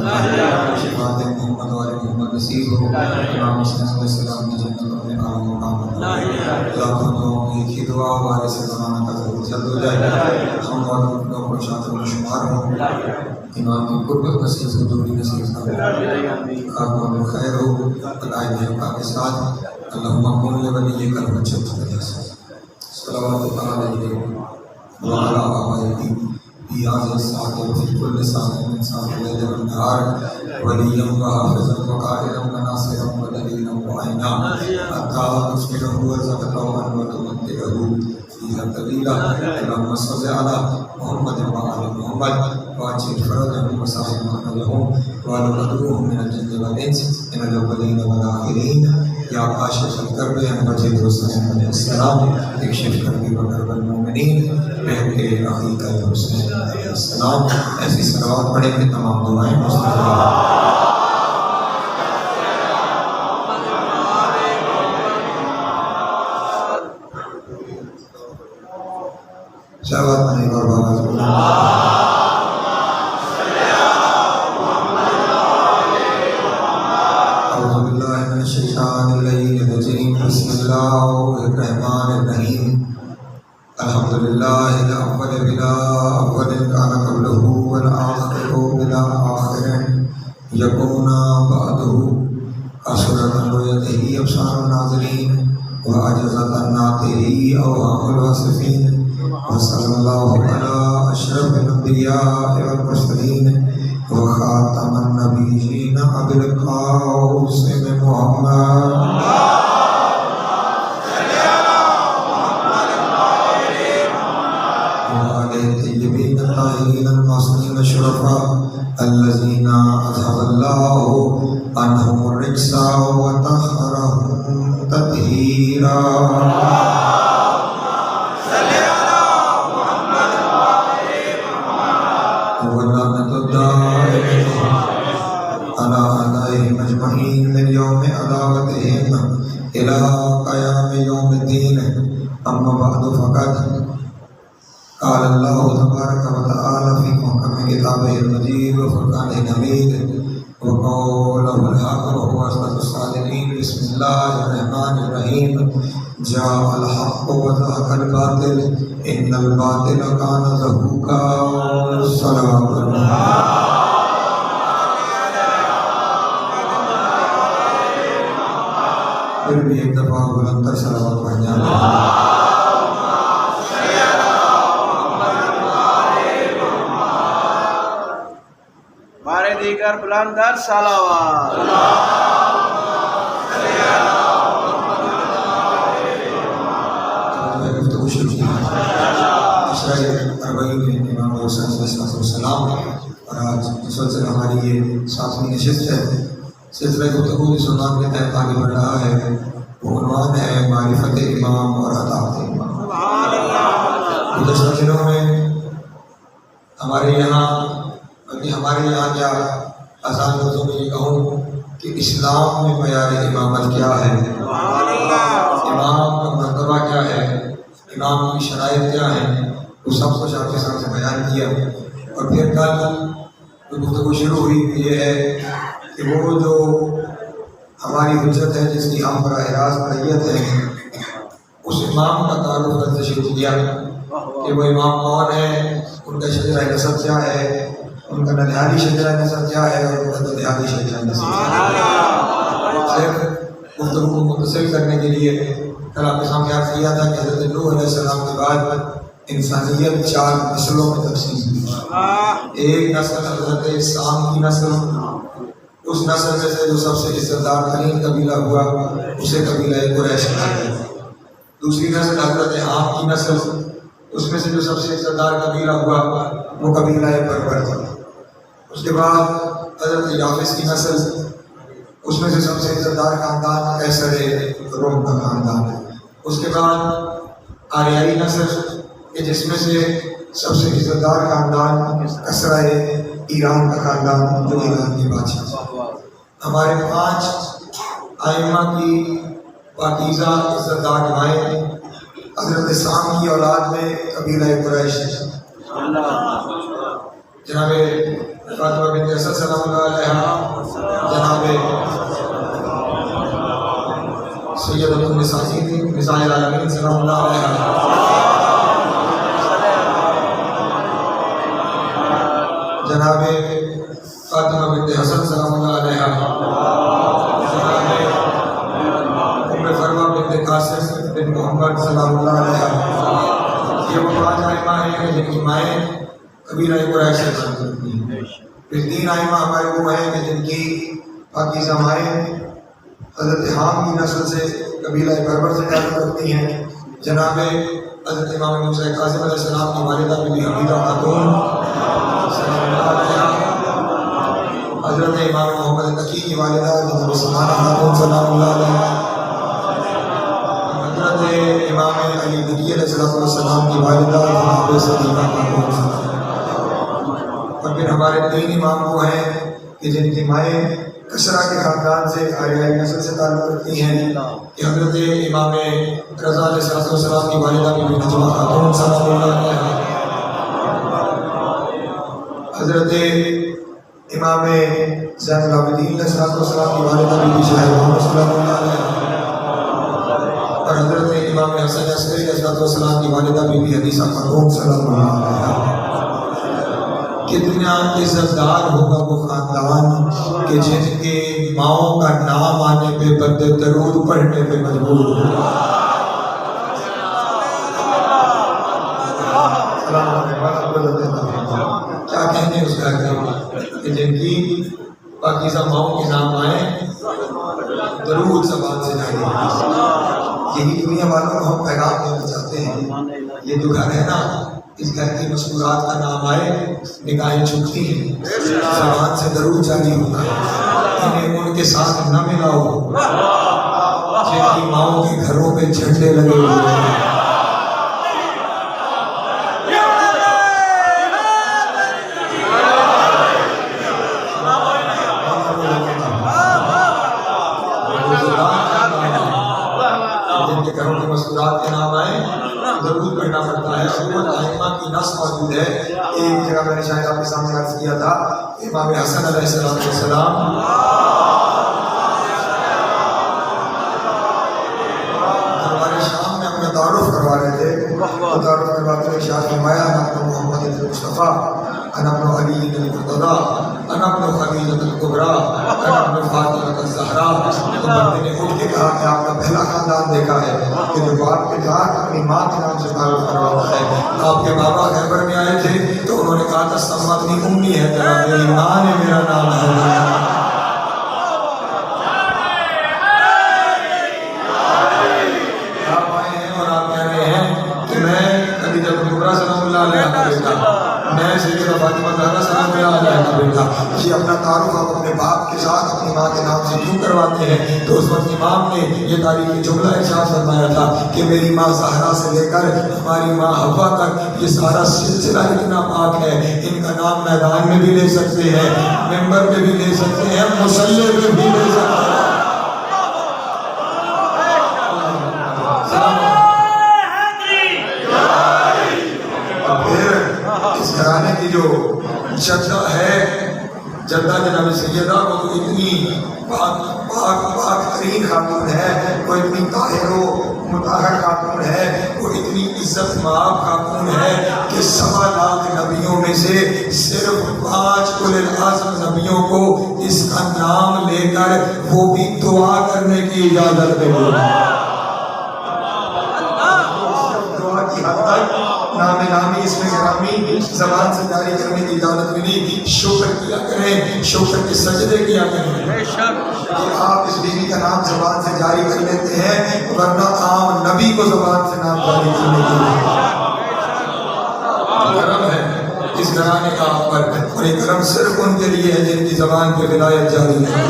شفاعت محمد وال محمد نصیب ہو، امام حسین علیہ السلام کی جنت میں اعلیٰ مقام بنا۔ لاکھوں لوگوں کی ایک ہی دعا ہمارے سے زمانہ کا ضرور جلد ہو جائے، ہم اور لوگوں کو شاطر و شمار ہو، امام کی قربت نصیب سے دوری نصیب ہو، آپ میں خیر ہو، بلائے جھوکا کے ساتھ اللہم کن لولیک الحجۃ القدس صلوات اللہ علیہ وعلی آبائہ فی هذه الساعة وفي كل ساعة من ساعات الليل والنهار وليا وحافظا وقائدا وناصرا ودليلا وعينا حتى تصبحه وتقوى وتمتعه فيها طويلا اللهم صل على محمد وعلى محمد واجعل فرجهم وسائر لهم وارزقهم من الجن والانس من الاولين والاخرين يا كاشف الكرب يا مجيد حسين علیہ السلام اکشف کربی وکرب المؤمنین بحق اخیک حسین علیہ السلام۔ ایسی صلوات پڑھیں کہ تمام دعائیں مستجاب۔ صلوات پڑھیں اور بابا الشیطان اللعین الرجیم بسم اللہ الرحمن الرحیم الحمدللہ الاول بلا اول کان قبلہ والآخر بلا آخر یکون بعدہ اثرت رؤیتہ ابصار الناظرین وعجزت الناطقین اوہام الواصفین وصلی اللہ علی اشرف الانبیاء والمرسلین وخاتم النبیین ابی القاسم محمد وآلہ الطیبین الطاہرین المعصومین الشرفاء الذین اذهب اللہ عنہم الرجس وطہرہم تطہیرا۔ اجمعین من یوم عداوتہم الى قیام یوم الدین اما بعد فقط قال اللہ تبارک و تعالی فی محکم کتابہ المجید وفرقانہ الحمید وقولہ الحق وهو اصدق الصادقین۔ بسم اللہ الرحمن الرحیم جاء الحق وزهق الباطل ان الباطل کان زہوقا۔ صلوات اللہ پھر بھی ایک دفعہ بلند تر صلوات پڑھ جانا۔ بارے دیگر بلند تر صلوات۔ گفتگو شروع کی عشرہ اربعین میں امام حسین علیہ السلام اور آج مسلسل ہماری یہ ساتویں نشست ہے۔ سلسلہ گفتگو جس عنوان کے تحت آگے بڑھ رہا ہے وہ عنوان ہے معرفت امام اور اطاعت امام۔ گزشتہ دنوں میں ہمارے یہاں کیا آسان لفظوں میں یہ کہوں کہ اسلام میں معیار امامت کیا ہے، امام کا مرتبہ کیا ہے، امام کی شرائط کیا ہے، وہ سب کچھ آپ کے سامنے بیان کیا۔ اور پھر کل جو گفتگو شروع ہوئی یہ ہے کہ وہ جو ہماری حجت ہے جس کی ہم براہ راست معیت ہے اس امام کا تعارف کرتے شروع کیا کہ وہ امام کون ہے، ان کا شجرہ نسب کیا ہے، ان کا ننیالی شجرہ نسب کیا ہے اور ان کا ددیالی شجرہ نسب کیا ہے۔ صرف گفتگو کو متصل کرنے کے لیے کل آپ کے سامنے عرض کیا تھا کہ حضرت نوح علیہ السلام کے بعد انسانیت 4 نسلوں میں تقسیم ہوئی۔ ایک نسل حضرت سام کی نسل، اس نسل میں سے جو سب سے عزتدار ترین قبیلہ ہوا اسے قبیلہ قریش کہا گیا۔ دوسری نسل حضرت عام کی نسل، اس میں سے جو سب سے عزتدار قبیلہ ہوا وہ قبیلہ بربر تھا۔ اس کے بعد حضرت یافس کی نسل، اس میں سے سب سے عزتدار خاندان قیصر روم کا خاندان ہے۔ اس کے بعد آریائی نسل کہ جس میں سے سب سے عزتدار خاندان کسرا ایران کا خاندان جو ایران کی بادشاہ۔ ہمارے 5 ائمہ کی پاکیزہ عزتدار نمائیں حضرت سام کی اولاد میں قبیلہ قریش، جناب فاطمہ بنت اسد سلام اللہ علیہا، جناب سیدۃ النساء العالمین سلام اللہ علیہا، جناب فاطمہ بنت حسن سلام اللہ علیہا، جناب ام فروہ بنت قاسم بن محمد سلام اللہ علیہا، یہ وہ 5 ائمہ ہیں جن کی مائیں قبیلہ قریش سے تعلق رکھتی ہیں۔ پھر 3 ائمہ ہمارے وہ ہیں کہ جن کی پاکیزہ مائیں حضرت حام کی نسل سے قبیلہ بربر سے تعلق رکھتی ہیں۔ جناب حضرت امام موسیٰ کاظم علیہ السلام کی والدہ بی بی حمیدہ خاتون سلام اللہ علیہا، حضرت امام محمد تقی کی والدہ جناب سمانہ خاتون سلام اللہ علیہا، حضرت امام علی نقی علیہ السلام کی والدہ جناب صدیقہ خاتون سلام اللہ علیہا۔ اور پھر ہمارے 3 امام وہ ہیں کہ جن کی مائیں کسرا کے خاندان سے آریائی نسل سے تعلق رکھتی ہیں، کہ حضرت امام رضا علیہ السلام کی والدہ بی بی نجمہ خاتون سلام اللہ علیہا، حضرت امام زین العابدین علیہ السلام کی والدہ بی بی شہربانو سلام اللہ علیہا، اور حضرت امام حسن عسکری علیہ السلام کی والدہ بی بی حدیثہ خاتون سلام اللہ علیہا۔ کتنا عزتدار ہوگا وہ خاندان کہ جن کے ماؤں کا نام آنے پہ بندے درود پڑھنے پہ مجبور ہو۔ کیا کہنے اس کا کہ جن کی پاکیزہ ماؤں کے نام آئے درود زبان سے جاری ہے۔ یہی دنیا والوں کو ہم پیغام دینا چاہتے ہیں۔ یہ جو گھر ہے نا، اس گھر کی مسکرات کا نام آئے نگاہیں جھکتی ہیں، زبان سے درود جاری ہوتا ہے۔ انہیں ان کے ساتھ نہ ملاؤ جن کی ماؤں کے گھروں پہ جھنڈے لگے ہوئے ہیں۔ جن کے گھروں کے مسکرات کے نام آئے درود پڑھنا پڑتا ہے۔ اول ائمہ کی نص موجود ہے۔ ایک جگہ میں نے شاید آپ کے سامنے عرض کیا تھا، امام حسن علیہ السلام دربار شام میں اپنا تعارف کروا رہے تھے۔ وہ تعارف کرواتے ہوئے ارشاد فرمایا، انا ابن محمد المصطفیٰ، انا ابن علی المرتضیٰ، انا ابن خدیجہ الکبریٰ، انا ابن فاطمہ الزہراء۔ تو بندے نے اٹھ کے کہا کہ آپ کا پہلا خاندان دیکھا ہے کہ جو باپ کے ساتھ اپنی ماں کے نام سے تعارف کرواتا ہے۔ آپ کے بابا خیبر میں آئے تھے تو انہوں نے کہا تھا سما اپنی امی ہے تیرا، میری ماں نے میرا نام ہے۔ آپ آئے ہیں اور آپ کہہ رہے ہیں کہ میں خدیجہ الکبریٰ سلام اللہ علیہا کا بیٹا، میں سیدہ فاطمہ زہرا سلام اللہ علیہا کا بیٹا۔ یہ اپنا تعارف آپ اپنے باپ کے ساتھ اپنی ماں کے نام سے کیوں کرواتے ہیں؟ تو اس وقت امام نے یہ تاریخی جملہ ارشاد فرمایا تھا کہ میری ماں زہرا سے لے کر ہماری ماں حوا تک یہ سارا سلسلہ اتنا پاک ہے، ان کا نام میدان میں بھی لے سکتے ہیں، ممبر پہ بھی لے سکتے ہیں، مصلی پہ بھی لے سکتے ہیں۔ اس گھرانے کی جو جدہ ہے، جدہ جناب سیدہ، وہ تو اتنی پاک ترین خاتون ہے، وہ اتنی طاہر و مطہر خاتون ہے، وہ اتنی عزت مآب خاتون ہے کہ 1.25 لاکھ نبیوں میں سے صرف 5 اولي العزم نبیوں کو اس کا نام لے کر وہ بھی دعا کرنے کی اجازت ملی۔ دعا کی حد تک نام نامی اس میں گرامی زبان سے جاری کرنے کی اجازت ملی۔ شکر کیا کریں، شکر کے سجدے کیا کریں کہ آپ اس بیوی کا نام زبان سے جاری کر لیتے ہیں، ورنہ عام نبی کو زبان سے نام جاری کرنے کی کرم ہے اس گھرانے کا آپ پر، اور یہ کرم صرف ان کے لیے ہے جن کی زبان پہ ولایت جاری ہے،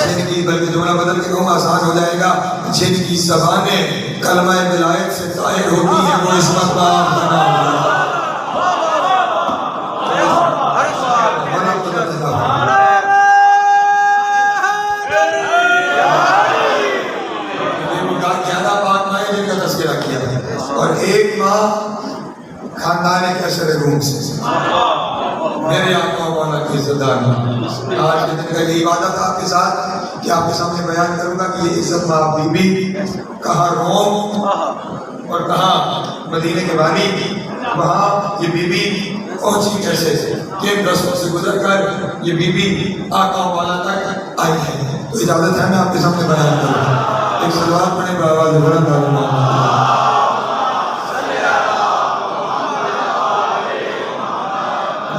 جن کی، بلکہ جملہ بدل کے کہوں آسان ہو جائے گا، جن کی زبانیں کلمہ ولایت سے طاہر ہوتی ہیں، وہ اس وقت آپ کا نام ہے۔ اور ایک ماں خاندان کشر روم سے، میرے آقا و مولا کی عزت دار آج کے دن کا یہ عبادت آپ کے ساتھ کہ آپ کے سامنے بیان کروں گا کہ یہ عزت ماں بی بی کہاں روم اور کہاں مدینے کے بانی وہاں یہ بی بی پہنچی کیسے کن رسموں سے گزر کر یہ بی بی آقا و مولا تک آئی ہے. تو اجازت ہے میں آپ کے سامنے بیان کروں. ایک سلوات پڑھیں بآواز بلند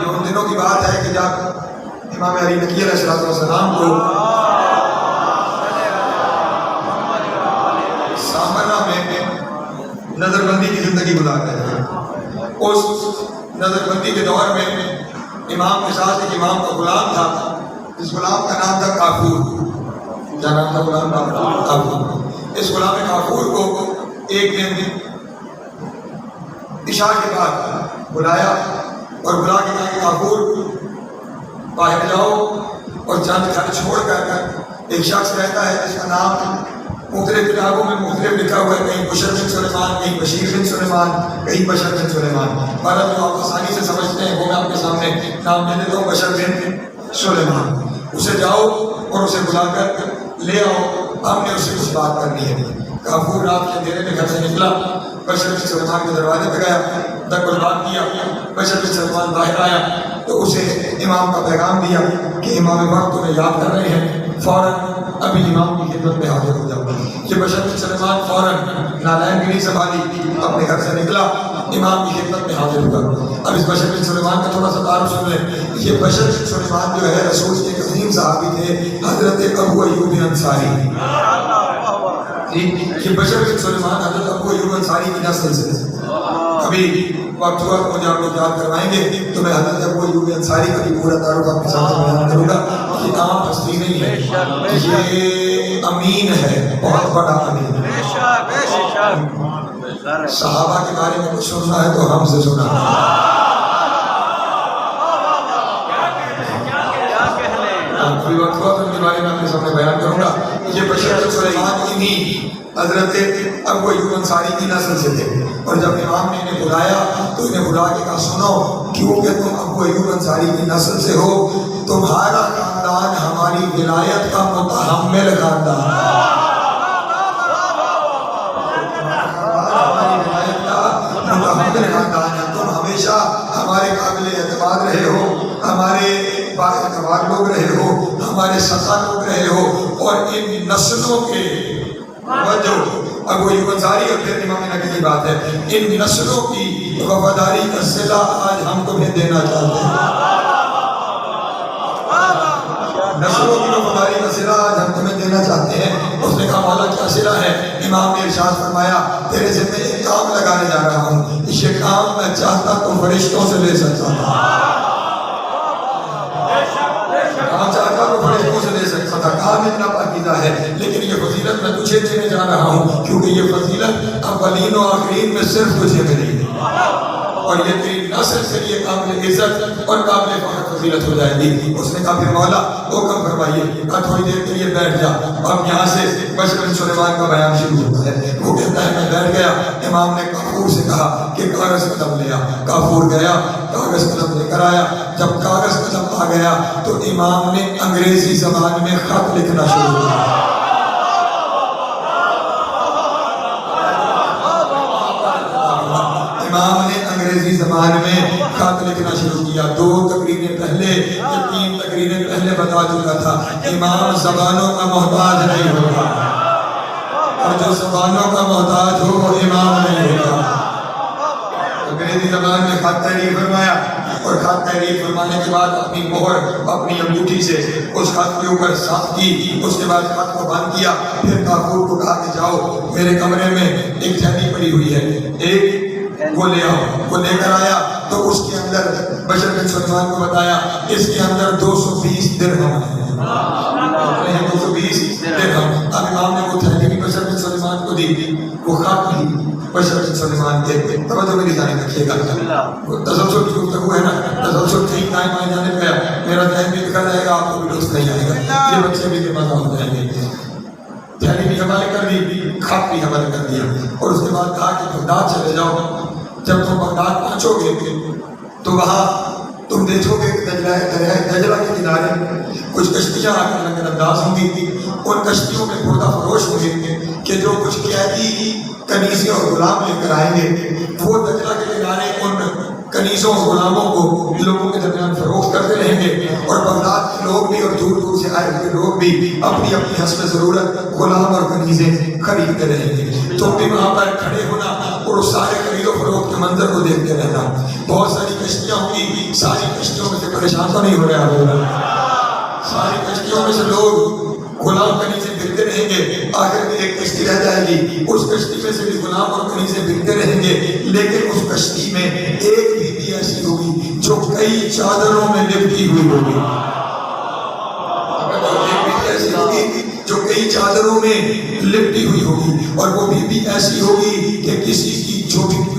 یہ ان دنوں کی بات ہے کہ جب امام علی نقی علیہ السلام کو سامرہ میں نظر بندی کی زندگی گزار رہے تھے. اس نظر بندی کے دور میں امام کے ساتھ ایک امام کا غلام تھا جس غلام کا نام تھا کافور. کیا نام تھا غلام کا؟ کافور. اس غلام کافور کو ایک دن عشاء کے بعد بلایا اور بلا کے کہا کہ کافور باہر جاؤ اور چند گھر چھوڑ کر ایک شخص رہتا ہے جس کا نام مختلف کتابوں میں مختلف لکھا ہوا ہے, کہیں بشر بن سلیمان, کہیں بشیر بن سلیمان, کہیں بشر بن سلیمان. بہرحال جو آپ آسانی سے سمجھتے ہیں وہ میں آپ کے سامنے نام دے دیتا ہوں, بشر بن سلیمان. اسے جاؤ اور اسے بلا کر لے آؤ, ہم نے اسے کچھ بات کرنی ہے. کافور رات کے اندھیرے میں گھر سے نکلا, بشر بن سلیمان کے دروازے پہ گیا, دک بات کیا. بشر بن سلیمان باہر آیا تو اسے امام کا پیغام دیا کہ امام وقت تمہیں یاد کر رہے ہیں, فوراً ابھی امام کی خدمت میں حاضر ہو جاؤ. یہ بشر بن سلیمان فوراً نالائن گری سنبھالی, اپنے گھر سے نکلا, امام کی خدمت میں حاضر ہوا. اب اس بشر بن سلیمان کا تھوڑا سا تعارف سن لیں. یہ بشر بن سلیمان جو ہے رسول کے ایک عظیم صحابی تھے, حضرت ابو ایوب انصاری. یہ بشر بن سلیمان حضرت ابو ایوب انصاری کی نسل سے. ابھی وقت ہوا تو مجھے آپ لوگ یاد کروائیں گے تو میں حضرت ابو ایوب انصاری کا بھی پورا تعارف آپ کے سامنے بیان کروں گا. یہ عام ہستی نہیں ہے, یہ امین ہے, بہت بڑا امین. صحابہ کے بارے میں کچھ سننا ہے تو ہم سے سنا. ابھی وقت ہوا تو ان کے بارے میں آپ کے سامنے بیان کروں گا. یہ بشر بن سلیمان انہی حضرت ابو ایوب انصاری کی نسل سے تھے. اور جب امام نے انہیں بلایا تو انہیں بلا کے کہا سنو, کیونکہ تم ابو ایوب انصاری کی نسل سے ہو, تمہارا خاندان ہماری ولایت کا متحمل خاندان ہے. ہماری ولایت کا متحمل خاندان ہے. تم ہمیشہ ہمارے قابل اعتماد رہے ہو, ہمارے بااعتبار لوگ رہے ہو, ہمارے سزا لوگ رہے ہو. اور ان نسلوں کے جو ابو ایوب انصاری اور پھر امام نقی کی بات ہے, ان نسلوں کی وفاداری کا صلہ آج ہم تمہیں دینا چاہتے ہیں. نسلوں کی وفاداری کا صلہ آج ہم تمہیں دینا چاہتے ہیں. اس نے کہا مولا کیا صلہ ہے؟ امام نے ارشاد فرمایا تیرے سے میں ایک کام لگانے جا رہا ہوں, یہ کام میں چاہتا تو فرشتوں سے لے سکتا تھا. کام چاہتا تو فرشتوں سے لے سکتا تھا, کام اتنا پاکیزہ ہے, لیکن یہ فضیلت میں تجھے دینے جا رہا ہوں کیونکہ یہ فضیلت اولین و آخرین میں صرف تجھے ملی ہے, اور یہ تیری نسل کے لیے قابل عزت اور قابل فخر فضیلت ہو جائے گی. اس نے کہا پھر مولا حکم فرمائیے, تھوڑی دیر کے لیے بیٹھ جا. اب یہاں سے بشر بن سلیمان کا بیان شروع ہوتا ہے. وہ کہتا ہے میں بیٹھ گیا. امام نے کافور سے کہا کہ کاغذ قلم لے آ. کافور گیا, کاغذ قلم لے کر آیا. جب کاغذ قلم آ گیا تو امام نے انگریزی زبان میں خط لکھنا شروع کیا. امام نے انگریزی زبان میں خط لکھنا شروع کیا. 2 تقریریں پہلے یا 3 تقریریں پہلے بتا چکا تھا امام زبانوں کا محتاج نہیں ہوگا, اور جو زبانوں کا محتاج ہو وہ امام نہیں ہوگا. انگریزی زبان میں خط تحریر فرمایا, اور خط تحریر فرمانے کے بعد اپنی مہر اپنی انگوٹھی سے اس خط کے اوپر سخت کی. اس کے بعد خط کو بند کیا. پھر کافور کو کہا کہ جاؤ میرے کمرے میں ایک تھیلی پڑی ہوئی ہے, ایک وہ لے آؤ. وہ لے کر آیا تو اس کے اندر بشر بن سلیمان کو بتایا اس کے اندر 220 درہم ہیں. 220 درہم. اب امام نے وہ تھیلی بھی بشر بن سلیمان کو دی, وہ خط بھی بشر بن سلیمان کے. توجہ میری جانب رکھیے گا, تسلسل کی گفتگو ہے نا, تسلسل ٹھیک ٹائم آئے جانے پہ میرا ذہن بھی بکھر جائے گا, آپ کو بھی لطف نہیں آئے گا, یہ بچے بھی بے مزہ ہو جائیں گے. تھیلی بھی حوالے کر دی, خط بھی حوالے کر دیا, اور اس کے بعد کہا کہ بغداد چلے جاؤ. جب تم بغداد پہنچو گے تو وہاں تم دیکھو گے کہ دریائے دجلہ کے کنارے کچھ کشتیاں آ کر لنگر انداز ہوں گی. ان کشتیوں میں پردہ فروش ہوں گے کہ جو کچھ قیدی کنیزیں اور غلام لے کر آئیں گے وہ دجلہ کے کنارے ان کنیزوں اور غلاموں کو لوگوں کے درمیان فروخت کرتے رہیں گے. اور بغداد کے لوگ بھی اور دور دور سے آئے ہوئے لوگ بھی اپنی اپنی حسب ضرورت غلام اور کنیزیں خریدتے رہیں گے. تم بھی وہاں پر کھڑے ہونا اور اس سارے خرید و فروخت کے منظر کو دیکھتے رہنا. بہت ساری کشتیاں ہوں گی, ساری کشتیوں میں سے پریشان تو نہیں ہو رہا ہوگا, ساری کشتیوں میں سے لوگ غلام کنیزیں بکتے رہیں گے. آخر میں ایک کشتی رہ جائے گی, اس کشتی میں سے بھی غلام اور کنیزیں بکتے رہیں گے. لیکن اس کشتی میں ایک بیوی ایسی ہوگی جو کئی چادروں میں لپٹی ہوئی ہوگی. ایک بیوی ایسی ہوگی جو کئی چادروں میں لپٹی ہوئی ہوگی, اور وہ بیوی ایسی ہوگی کہ کسی کی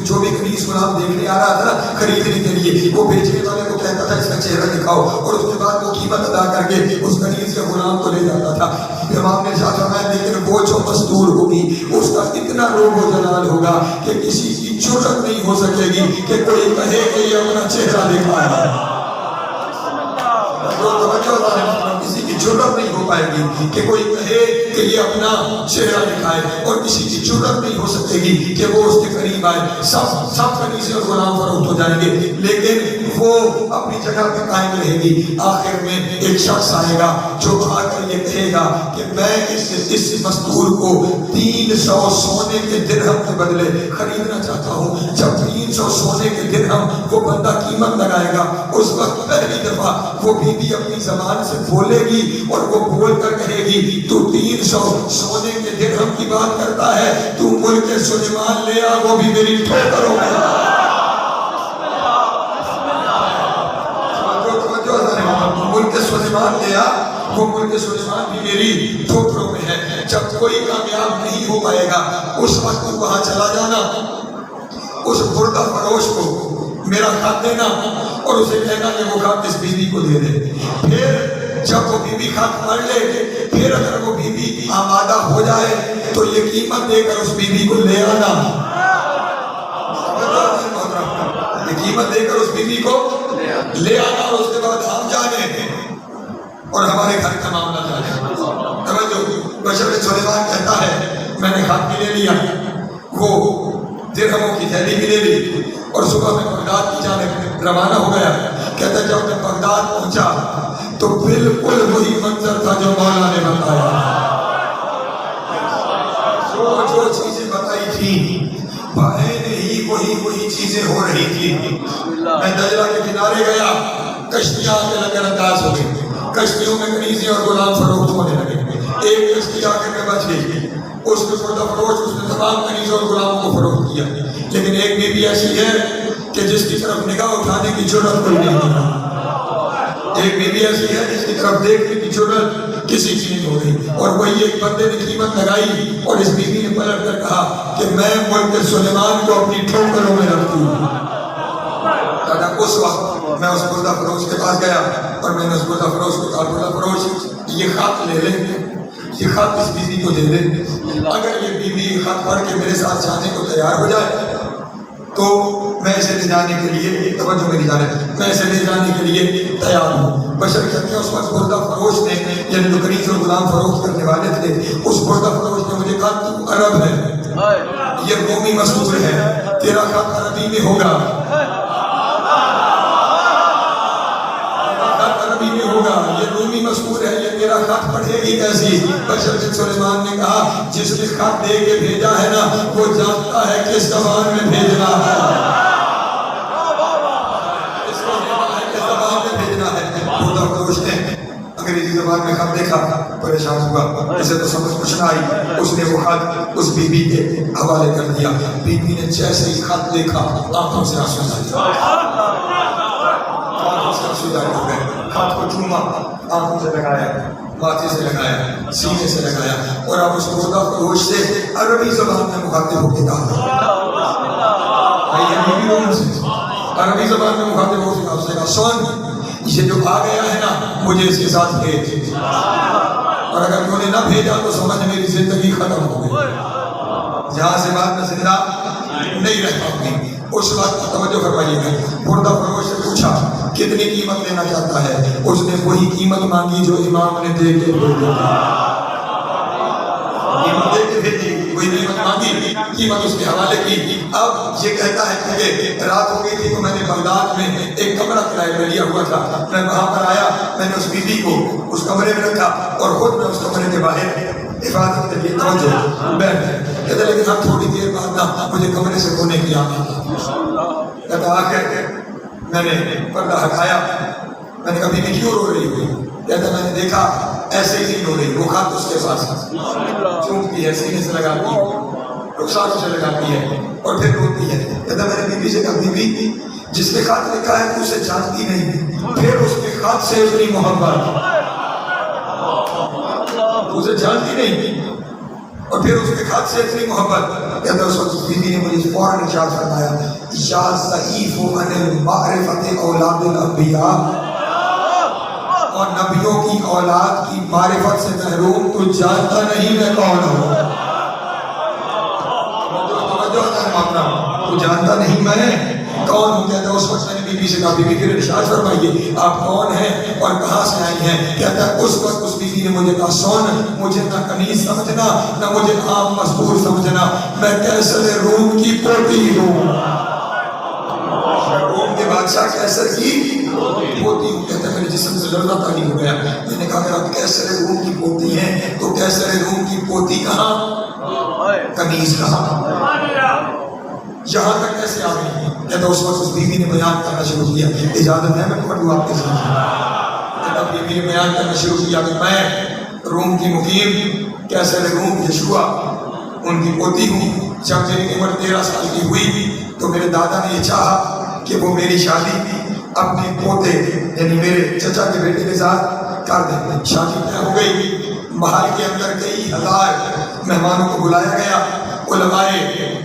جو بھی کنیز غلام دیکھنے آ رہا تھا نا خریدنے کے لیے, وہ بیچنے والے کو کہتا تھا اس کا چہرہ دکھاؤ, اور اس کے بعد وہ قیمت ادا کر کے اس کنیز کے غلام کو لے جاتا تھا. امام نے ارشاد فرمایا لیکن وہ جو مستور ہوگی اس کا اتنا روب و جلال ہوگا کہ کسی کی جرأت نہیں ہو سکے گی کہ کوئی کہے کہ یہ اپنا چہرہ دکھایا. کسی کی جرأت نہیں ہو پائے گی کہ کوئی کہے کہ یہ اپنا چہرہ دکھائے, اور کسی کی جرأت نہیں ہو سکے گی کہ وہ اس کے قریب آئے. سب کنیزیں اور غلام فروخت ہو جائیں گے, لیکن وہ اپنی جگہ پہ قائم رہے گی. آخر میں ایک شخص آئے گا جو آ کر یہ کہے گا کہ میں اس مستور کو 300 سونے کے درہم کے بدلے خریدنا چاہتا ہوں. جب 300 سونے کے درہم وہ بندہ قیمت لگائے گا, اس وقت پہلی دفعہ وہ بیوی اپنی زبان سے بولے گی, اور وہ بول کر کہے گی تو 300 سونے کے درہم کی بات کرتا ہے, تو ملک سلیمان لے آ, وہ بھی میری ٹھوکروں میں. ملک سلیمان لے آ, وہ ملک سلیمان بھی میری ٹھوکروں میں ہے. جب کوئی کامیاب نہیں ہو پائے گا اس وقت وہاں چلا جانا, اس بردہ فروش کو میرا خط دینا اور اسے کہنا کہ وہ خط اس بیوی کو دے دے. پھر جب وہ بیوی خط پڑھ لے, پھر اگر وہ بیوی آمادہ ہو جائے تو یہ قیمت دے کر اس بیوی کو لے آنا. یہ قیمت دے کر اس بیوی کو لے آنا, اور اس کے بعد ہم جانے اور ہمارے گھر کا معاملہ جانے. بشر سلیمان کہتا ہے میں نے خط بھی لے لیا, وہ درہموں کی تھیلی بھی لے لی, اور صبح میں بغداد کی جانب روانہ ہو گیا. کہتا ہے جب میں بغداد پہنچا تو بالکل وہی منظر تھا جو مولا نے بتایا. جو چیزیں بتائی تھی وہی چیزیں ہو رہی تھی. میں دجلہ کے کنارے گیا, کشتیاں کے لنگر انداز ہو گئی, کشتیوں میں کنیزیں اور غلام فروخت ہونے لگے. ایک کشتی آ کر کے بچ گئی, اس نے پردہ فروش, اس نے تمام کنیزوں اور غلاموں کو فروخت کیا. لیکن ایک بیوی ایسی ہے کہ جس کی طرف نگاہ اٹھانے کی جرأت کوئی نہیں ہوگا. ایک بیوی ایسی ہے جس کی طرف دیکھنے کی جرأت کسی کی نہیں ہو رہی. اور وہی ایک بندے نے قیمت لگائی, اور اس بیوی نے پلٹ کر کہا کہ میں ملک سلیمان کو اپنی ٹھوکروں میں رکھتی ہوں. اس وقت میں اس بردہ فروش کے پاس گیا, اور میں نے اس بردہ فروش کو کہا بردہ فروش یہ خط لے لے, یہ خط اس بیوی کو دے دے. اگر یہ بیوی خط پڑھ کے میرے ساتھ جانے کو تیار ہو جائے تو میں اسے لے جانے کے لیے, توجہ میری جانب, میں اسے لے جانے کے لیے تیار ہوں. بشر کہتے ہیں اس وقت بردہ فروش نے, یعنی جو کنیز اور غلام فروخت کرنے والے تھے, اس بردہ فروش نے مجھے کہا تو عرب ہے, یہ رومی مستور ہے, تیرا خط عربی میں ہوگا, یہ رومی مذکور ہے, یہ میرا خط پڑھے گی کیسی؟ بشر بن سلیمان نے کہا جس نے خط دے کے بھیجا ہے نا وہ جانتا ہے کس زبان میں بھیجنا ہے, اس کو کس زبان میں بھیجنا ہے. بردہ فروش نے انگریزی زبان میں خط دیکھا, پریشان ہوا, اسے تو سمجھ کچھ نہ آئی. اس نے وہ خط اس بی بی کے حوالے کر دیا. بی بی نے جیسے ہی خط دیکھا آنکھوں سے آنسو جاری ہو گئے. خط کو چوما, آنکھوں سے لگایا, ماتھے سے لگایا, سینے سے لگایا, اور اب اس بردہ فروش سے عربی زبان میں مخاطب ہو کے کہا, عربی زبان میں مخاطب ہو کے کہا, اس نے کہا سن یہ جو آ گیا ہے نا مجھے اس کے ساتھ بھیج, اور اگر انہوں نے نہ بھیجا تو سمجھ میری زندگی ختم ہو گئی, جہاں سے بعد میں زندہ نہیں رہ پاؤں گی. اس وقت توجہ فرمائیے گا، مردہ فروش سے پوچھا کتنی قیمت لینا چاہتا ہے؟ اس نے وہی قیمت مانگی جو امام نے دے کے بھیجی، قیمت دے کے بھیجی، وہی قیمت مانگی، قیمت اس کے حوالے کی۔ اب یہ کہتا ہے کہ رات ہو گئی تھی تو میں نے بغداد میں ایک کمرہ کرائے پہ لیا ہوا تھا، میں وہاں پر آیا، میں نے اس بیوی کو اس کمرے میں رکھا اور خود میں اس کمرے کے باہر حفاظت کے لیے توجہ بیٹھ گئے۔ کہتے لیکن اب تھوڑی دیر بعد نا مجھے کمرے سے رونے کی آتی، کہتا آ کر میں نے پردہ ہٹایا، میں نے کہا بیوی کیوں رو رہی ہوئی؟ کہتا میں نے دیکھا ایسے ہی نہیں رو رہی، وہ خط اس کے پاس چومتی ہے، سینے سے لگاتی ہے، رخساروں سے لگاتی ہے اور پھر روتی ہے۔ کہتا میں نے بیوی سے کہا بیوی جس نے خط لکھا ہے اسے جانتی نہیں، پھر اس کے خط سے اتنی محبت، اسے جانتی نہیں اور پھر اس کے خط سے اتنی محبت۔ کہتا اس وقت بیوی نے مجھے فوراً ارشاد فرمایا یا ضعیف عن المعرفت اولاد الانبیاء، اور نبیوں کی اولاد کی معرفت سے محروم، تو جانتا نہیں میں کون ہوں۔ تو جانتا نہیں میں کون ہوں۔ کہتا اس وقت میں نے بی بی سے کہا بی بی پھر ارشاد فرمائیے آپ کون ہیں اور کہاں سے آئی ہیں؟ کہتا ہے اس وقت اس بی بی نے مجھے کہا سن، مجھے نہ کنیز سمجھنا نہ مجھے عام مزدور سمجھنا، میں کیسر روم کی پوتی ہوں، روم کے بادشاہ کیسر کی پوتی ہوں۔ کہتا ہے میرے جسم سے لرزہ طاری ہو گیا، میں نے کہا اگر آپ کیسر روم کی پوتی ہیں تو کیسر روم کی پوتی کہاں، کنیز کہاں، یہاں تک کیسے آ گئی؟ کہتا اس وقت اس بیوی نے بیان کرنا شروع کیا، اجازت ہے میں پڑھ دوں آپ کے ساتھ؟ کہتا بیوی نے بیان کرنا شروع کیا کہ میں روم کی مقیم کیسر روم یشوع ان کی پوتی ہوں۔ جب میری عمر 13 سال کی ہوئی تو میرے دادا نے یہ چاہا کہ وہ میری شادی اپنے پوتے یعنی میرے چچا کے بیٹے کے ساتھ کر دیں۔ شادی طے ہو گئی، محل کے اندر کئی ہزار مہمانوں کو بلایا گیا، علماء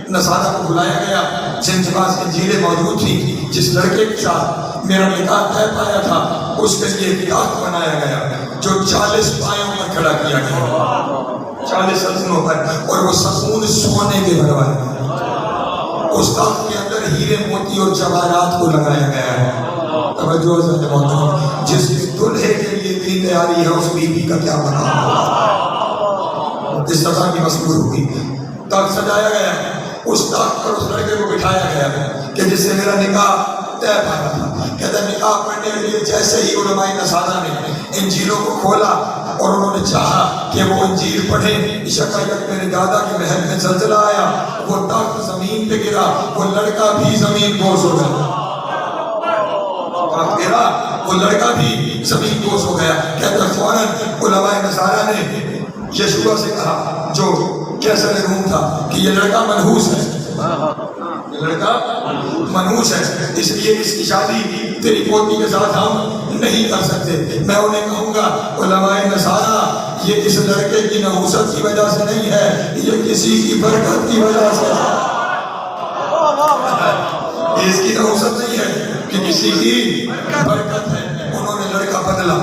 نصارہ کو بلایا گیا جن کے پاس انجیلیں موجود تھیں۔ جس لڑکے کے ساتھ میرا نکاح طے پایا تھا اس کے لیے ایک تخت بنایا گیا جو 40 پایوں پر کھڑا کیا گیا، 40 ستونوں پر، اور وہ ستون سونے کے بنوائے گئے۔ اس تخت کے اندر ہیرے موتی اور جواہرات کو لگایا گیا ہے۔ توجہ حضرت محترم، جس دلہے کے لیے اتنی تیاری ہے اس بیوی کا کیا بنا ہوگا؟ اس طرح کی مسئول ہوگی۔ تخت سجایا گیا، اس تخت پر اس لڑکے کو بٹھایا گیا کہ جس سے میرا نکاح طے پایا تھا۔ کہتا نکاح پڑھنے کے لیے جیسے ہی علماء نصارہ نے انجیلوں کو کھولا اور انہوں نے چاہا کہ وہ انجیل پڑھیں، شکایت میرے دادا کے محل میں زلزلہ آیا، وہ تخت زمین پہ گرا، وہ لڑکا بھی زمین بوس ہو گیا، تخت گرا وہ لڑکا بھی زمین بوس ہو گیا۔ کہتا فوراً علماء نصارہ نے یشوع سے کہا جو کیسر روم تھا کہ یہ لڑکا منحوس ہے، یہ لڑکا منحوس ہے، اس لیے اس کی شادی تیری پوتی کے ساتھ ہم نہیں کر سکتے۔ میں انہیں کہوں گا علماء نصارہ یہ اس لڑکے کی نحوست کی وجہ سے نہیں ہے، یہ کسی کی برکت کی وجہ سے ہے، یہ اس کی نحوست نہیں ہے کہ کسی کی برکت ہے۔ انہوں نے لڑکا بدلا،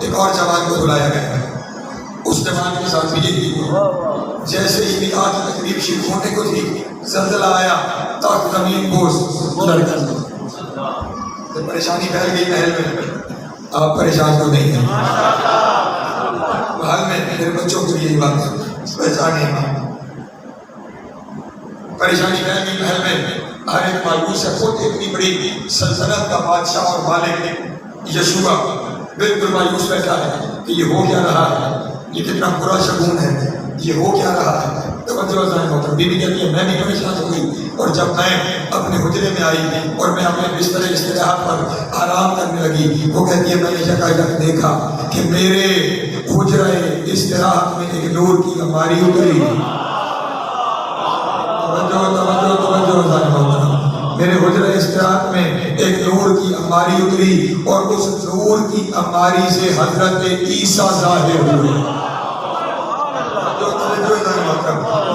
ایک اور جوان کو بلایا گیا، اس جوان کے ساتھ بھی یہی ہوا۔ جیسے ہی نکاح کی تقریب شروع ہونے کو تھی زلزلہ آیا، تخت زمین بوس، لڑکا پریشانی پھیل گئی محل میں۔ آپ پریشان تو نہیں ہیں محل میں، میرے بچوں کو یہی بات پہچانے، پریشانی پھیل گئی محل میں، ہر ایک مایوس ہے، خود اتنی بڑی سلطنت کا بادشاہ اور مالک یشوع بالکل مایوس بیٹھا ہے کہ یہ ہو کیا رہا ہے، یہ کتنا برا شگون ہے، یہ ہو کیا رہا ہے۔ توجہ ذہن ہوتا، بی بی کہتی ہے میں بھی پریشان ہو گئی، اور جب میں اپنے حجرے میں آئی اور میں اپنے بستر استراحت پر آرام کرنے لگی، وہ کہتی ہے میں نے یکایک دیکھا کہ میرے حجرے استراحت میں ایک نور کی الماری اتری۔ توجہ ذہن ہوتا، میرے حجرے استراحت میں ایک نور کی الماری اتری اور اس نور کی الماری سے حضرت عیسیٰ ظاہر ہوئے۔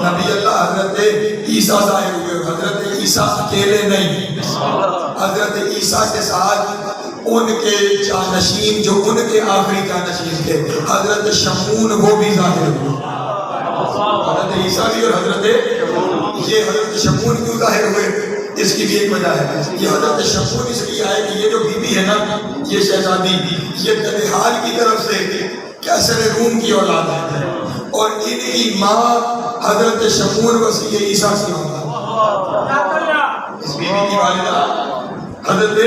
نبی اللہ حضرت عیسیٰ ظاہر ہوئے، حضرت عیسیٰ اکیلے نہیں، حضرت عیسیٰ کے ساتھ ان کے جانشین جو ان کے آخری جانشین تھے، حضرت شمعون وہ بھی ظاہر ہوئے، حضرت عیسیٰ بھی اور حضرت یہ حضرت شمعون کیوں ظاہر ہوئے؟ اس کی بھی ایک وجہ ہے، یہ حضرت شمون اس لیے آئے کہ یہ جو بی بی ہے نا، یہ شہزادی، یہ تنحال کی طرف سے کیسر روم کی اولاد ہے، اور ان کی ماں حضرت شمون وسیع عیسیٰ کی اولاد ہے۔ اس بی بی کی والدہ حضرت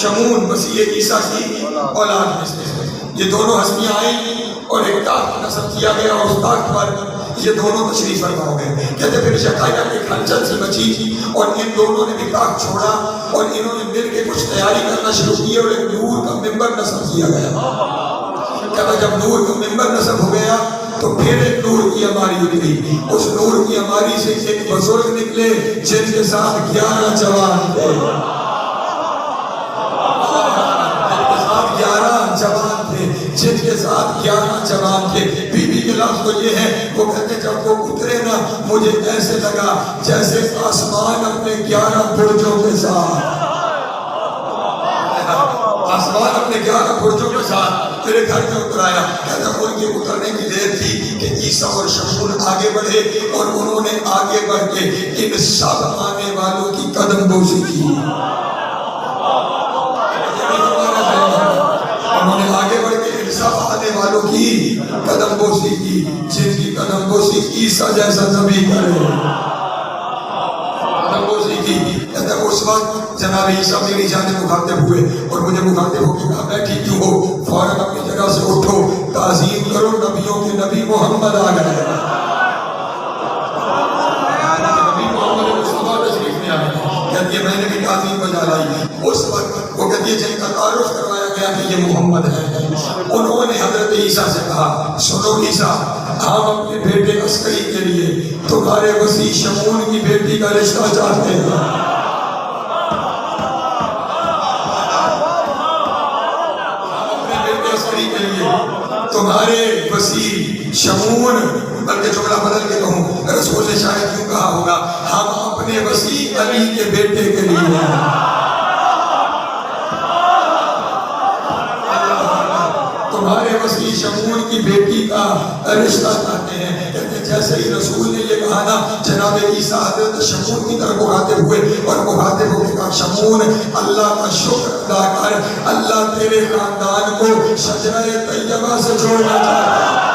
شمون وسیع عیسیٰ کی اولاد میں سے، یہ دونوں ہستیاں آئیں اور ایک تاخت نصب کیا گیا، اور اس تاخت پر یہ دونوں تشریف فرما ہو گئے۔ کہتے پھر شقائق ایک ہلچل سی مچی، اور ان دونوں نے بھی تاخت چھوڑا اور انہوں نے مل کے کچھ تیاری کرنا شروع کی، اور ایک نور کا منبر نصب کیا گیا۔ کہتا جب نور کا منبر نصب ہو گیا تو پھر ایک نور کی عماری نکلی، اس نور کی عماری سے ایک بزرگ نکلے جن کے ساتھ 11 جوان تھے، 11 جوان تھے، جن کے ساتھ 11 جوان تھے۔ بی بی کے لفظ تو یہ ہے، وہ کہتے جب وہ اترے نا مجھے ایسے لگا جیسے آسمان اپنے 11 برجوں کے ساتھ، آسمان اپنے 11 برجوں کے ساتھ میرے گھر میں اتر آیا۔ کہتا ان کے اترنے کی دیر تھی کہ عیسیٰ اور شمون آگے بڑھے، اور انہوں نے آگے بڑھ کے ان سب آنے والوں کی قدم بوسی کی۔ انہوں نے آگے بڑھ کے ان سب آنے والوں کی قدم بوسی کی، جن کی قدم بوسی عیسیٰ جیسا نبی کرے، قدم بوسی کی۔ کہتا اس وقت جناب عیسیٰ میری جانب مخاطب ہوئے، اور مجھے مخاطب ہو کے کہا بیٹھی کیوں ہو، فوراً اپنی جگہ سے اٹھو، تعظیم کرو، نبیوں کے نبی محمد آ گئے، نبی محمد مصطفیٰ تشریف لے آئے۔ کہتی ہے میں نے بھی تعظیم بجا لائی۔ اس وقت وہ کہتی ہے جن کا تعارف کروایا گیا کہ یہ محمد ہے، انہوں نے حضرت عیسیٰ سے کہا سنو عیسیٰ، ہم اپنے بیٹے عسکری کے لیے تمہارے وسیع شمون کی بیٹی کا رشتہ چاہتے ہیں۔ تمہارے وسیع شمون، بلکہ جملہ بدل کے کہوں، رسول نے شاید کیوں کہا ہوگا ہم اپنے وسیع علی کے بیٹے کے لیے، تمہارے وسیع شمون کی بیٹی کا رشتہ چاہتے ہیں۔ کہتے جیسے ہی رسول نے یہ کہا نا، جناب عیسیٰ حضرت شمون کی طرف مخاطب ہوئے، اور مخاطب ہو کے کہا شمون اللہ کا شکر ادا کر، اللہ تیرے خاندان کو شجرہ طیبہ سے جوڑنا چاہتا ہے۔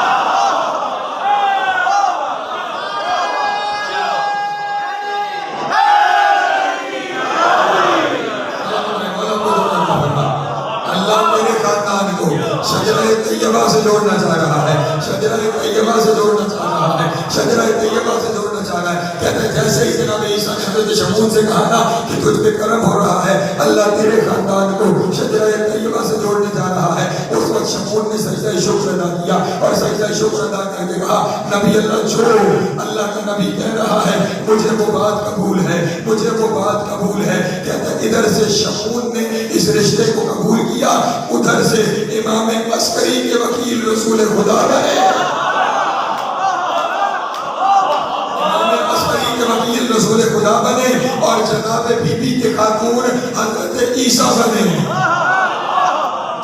شجرہ طیبہ سے جوڑنا چاہ رہا ہے، شجرہ طیبہ سے جوڑنا چاہ رہا ہے، شجرہ طیبہ سے جوڑنا چاہ رہا ہے۔ کہتے ہیں جیسے ہی جناب عیسیٰ نے حضرت شمون سے کہا نا کہ تجھ پہ کرم ہو رہا ہے، اللہ تیرے خاندان کو شجرہ طیبہ سے جوڑنے جا رہا ہے، اس وقت شمون نے سجدہ شکر ادا کیا، اور سجدہ شکر ادا کر کے کہا نبی اللہ چھوڑو، اللہ کا نبی کہہ رہا ہے مجھے وہ بات قبول ہے، مجھے وہ بات قبول ہے۔ کہتے ہیں ادھر سے شمون نے اس رشتے کو قبول کیا، ادھر سے امام عسکری کے وکیل رسول خدا بنے، امام عسکری کے وکیل رسول خدا بنے، اور جناب بی بی کے خاتون حضرت عیسیٰ بنے،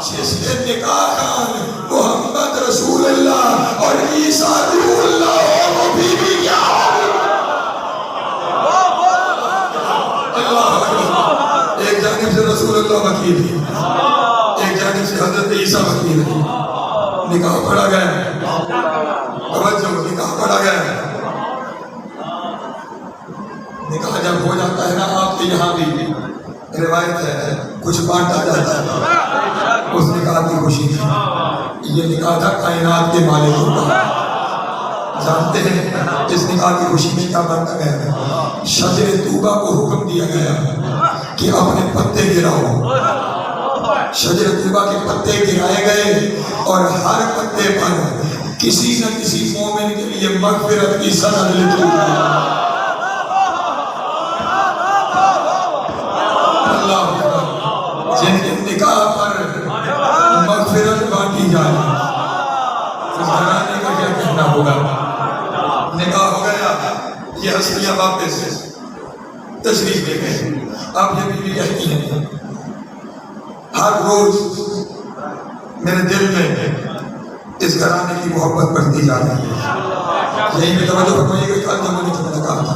جس کے نکاح خان محمد رسول اللہ اور عیسیٰ روح اللہ ہو، وہ بی بی کیا اللہ۔ ایک جانب سے رسول اللہ وکیل تھی، ایک جانب سے حضرت عیسیٰ وکیل تھی، نکاح پڑھا گیا، توجہ نکاح پڑھا گیا۔ نکاح جب ہو جاتا ہے نا، آپ کے یہاں بھی روایت ہے کچھ بانٹا جاتا ہے، اس نکاح کی خوشی تھی۔ یہ نکاح تھا کائنات کے مالک کا، جانتے ہیں اس نکاح کی خوشی میں کیا بانٹا گیا؟ شجر طوبہ کو حکم دیا گیا کہ اپنے پتے گراؤ۔ شجر طوبہ کے پتے گرائے گئے، اور ہر پتے پر کسی نہ کسی مومن کے لیے مغفرت کی سند لکھی گئی۔ اللہ جن کے نکاح پر مغفرت بانٹی جائے، اس گھرانے کا کیا کہنا ہوگا؟ نکاح ہو گیا، یہ ہستیاں واپس تشریف لے گئے۔ اب یہ بیوی کہتی ہیں ہر روز میرے دل میں اس گھرانے کی محبت بڑھتی جا رہی ہے۔ یہی میں توجہ فرمائیے گا، کل جو میں نے تمہیں کہا تھا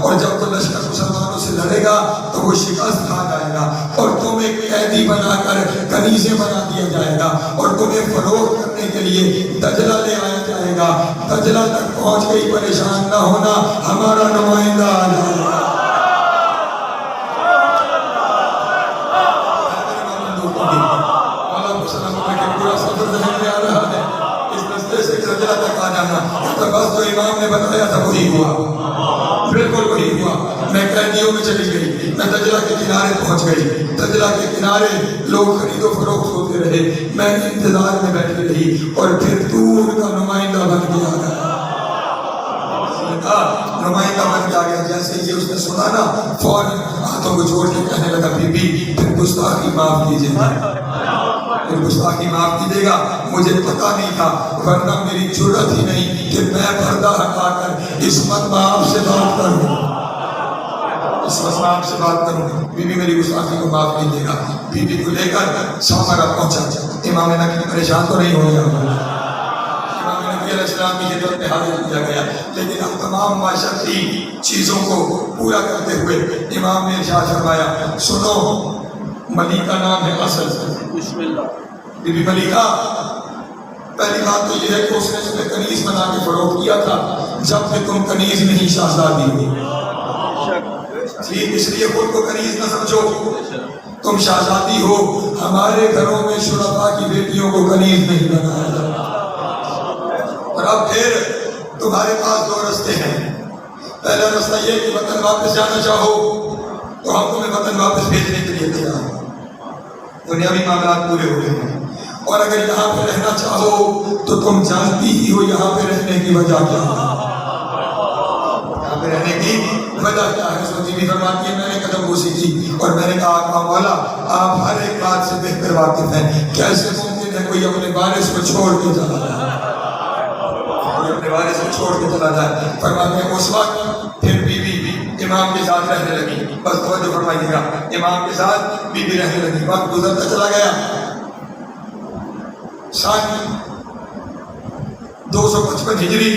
اور جب تو لشکر مسلمانوں سے لڑے گا تو وہ شکست کھا جائے گا، اور تمہیں قیدی بنا کر کنیزیں بنا دیا جائے گا، اور تمہیں فروخت کرنے کے لیے دجلہ لے آیا جائے گا۔ دجلہ تک پہنچ گئی، پریشان نہ ہونا، ہمارا نمائندہ آ جائے گا۔ پورا سفر ذہن میں آ رہا ہے، اس رستے سے دجلہ تک آ جانا، تو بس جو امام نے بتایا تھا وہی ہوا، بالکل وہی ہوا۔ میں قیدیوں میں چلی گئی، میں دجلہ کے کنارے پہنچ گئی، دجلہ کے کنارے لوگ خرید و فروخت ہوتے رہے، میں انتظار میں بیٹھی رہی، اور پھر دور کا نمائندہ بن کے آ گیا، نمائندہ بن کے آ گیا۔ جیسے یہ اس نے سنا نا، فوراً ہاتھوں کو جوڑ کے کہنے لگا، بی بی پھر گستاخی معاف کیجیے گا، پھر گستاخی معاف کیجیے گا، مجھے پتا نہیں تھا، ورنہ میری جرأت ہی نہیں کہ میں پردہ ہٹا کر اس وقت میں آپ سے بات کروں، اس وقت میں آپ سے بات کروں، بی بی میری گستاخی کو معاف کیجیے گا۔ بی بی کو لے کر سامرا پہنچا، امام نبی پریشان تو نہیں ہو گیا، امام نبی علیہ السلام کی خدمت میں حاضر کیا گیا، لیکن اب تمام معاشرتی چیزوں کو پورا کرتے ہوئے امام نے ارشاد فرمایا، سنو، ملیکہ نام ہے اصل، بسم اللہ۔ بی بی ملیکہ، پہلی بات تو یہ ہے کہ اس نے تمہیں کنیز بنا کے فروخت کیا تھا، جب کہ تم کنیز نہیں شہزادی ہو، ٹھیک، اس لیے خود کو کنیز نہ سمجھو، تم شہزادی ہو۔ ہمارے گھروں میں شرفاء کی بیٹیوں کو کنیز نہیں بنایا جاتا، اور اب پھر تمہارے پاس دو رستے ہیں۔ پہلا رستہ یہ کہ وطن واپس جانا چاہو تو ہم تمہیں وطن واپس بھیجنے کے لیے تیار ہیں، دنیاوی معاملات پورے ہو گئے ہیں، اور اگر یہاں پہ رہنا چاہو تو تم جانتی ہی ہو یہاں پہ رہنے کی وجہ کیا ہے، یہاں پہ رہنے کی وجہ کیا ہے۔ سوچی بھی فرماتی ہے، میں نے قدم بوسی کی اور میں نے کہا، آقا مولا آپ ہر ایک بات سے بہتر واقف ہیں، کیسے ممکن ہے کوئی اپنے وارث کو چھوڑ کے چلا جائے، اپنے وارث کو چھوڑ کے چلا جائے۔ فرماتے ہیں اس وقت پھر بی بی امام کے ساتھ رہنے لگی، بس توجہ فرمائیے گا، امام کے ساتھ بی بی رہنے لگی۔ وقت گزرتا چلا گیا، سن 255 ہجری،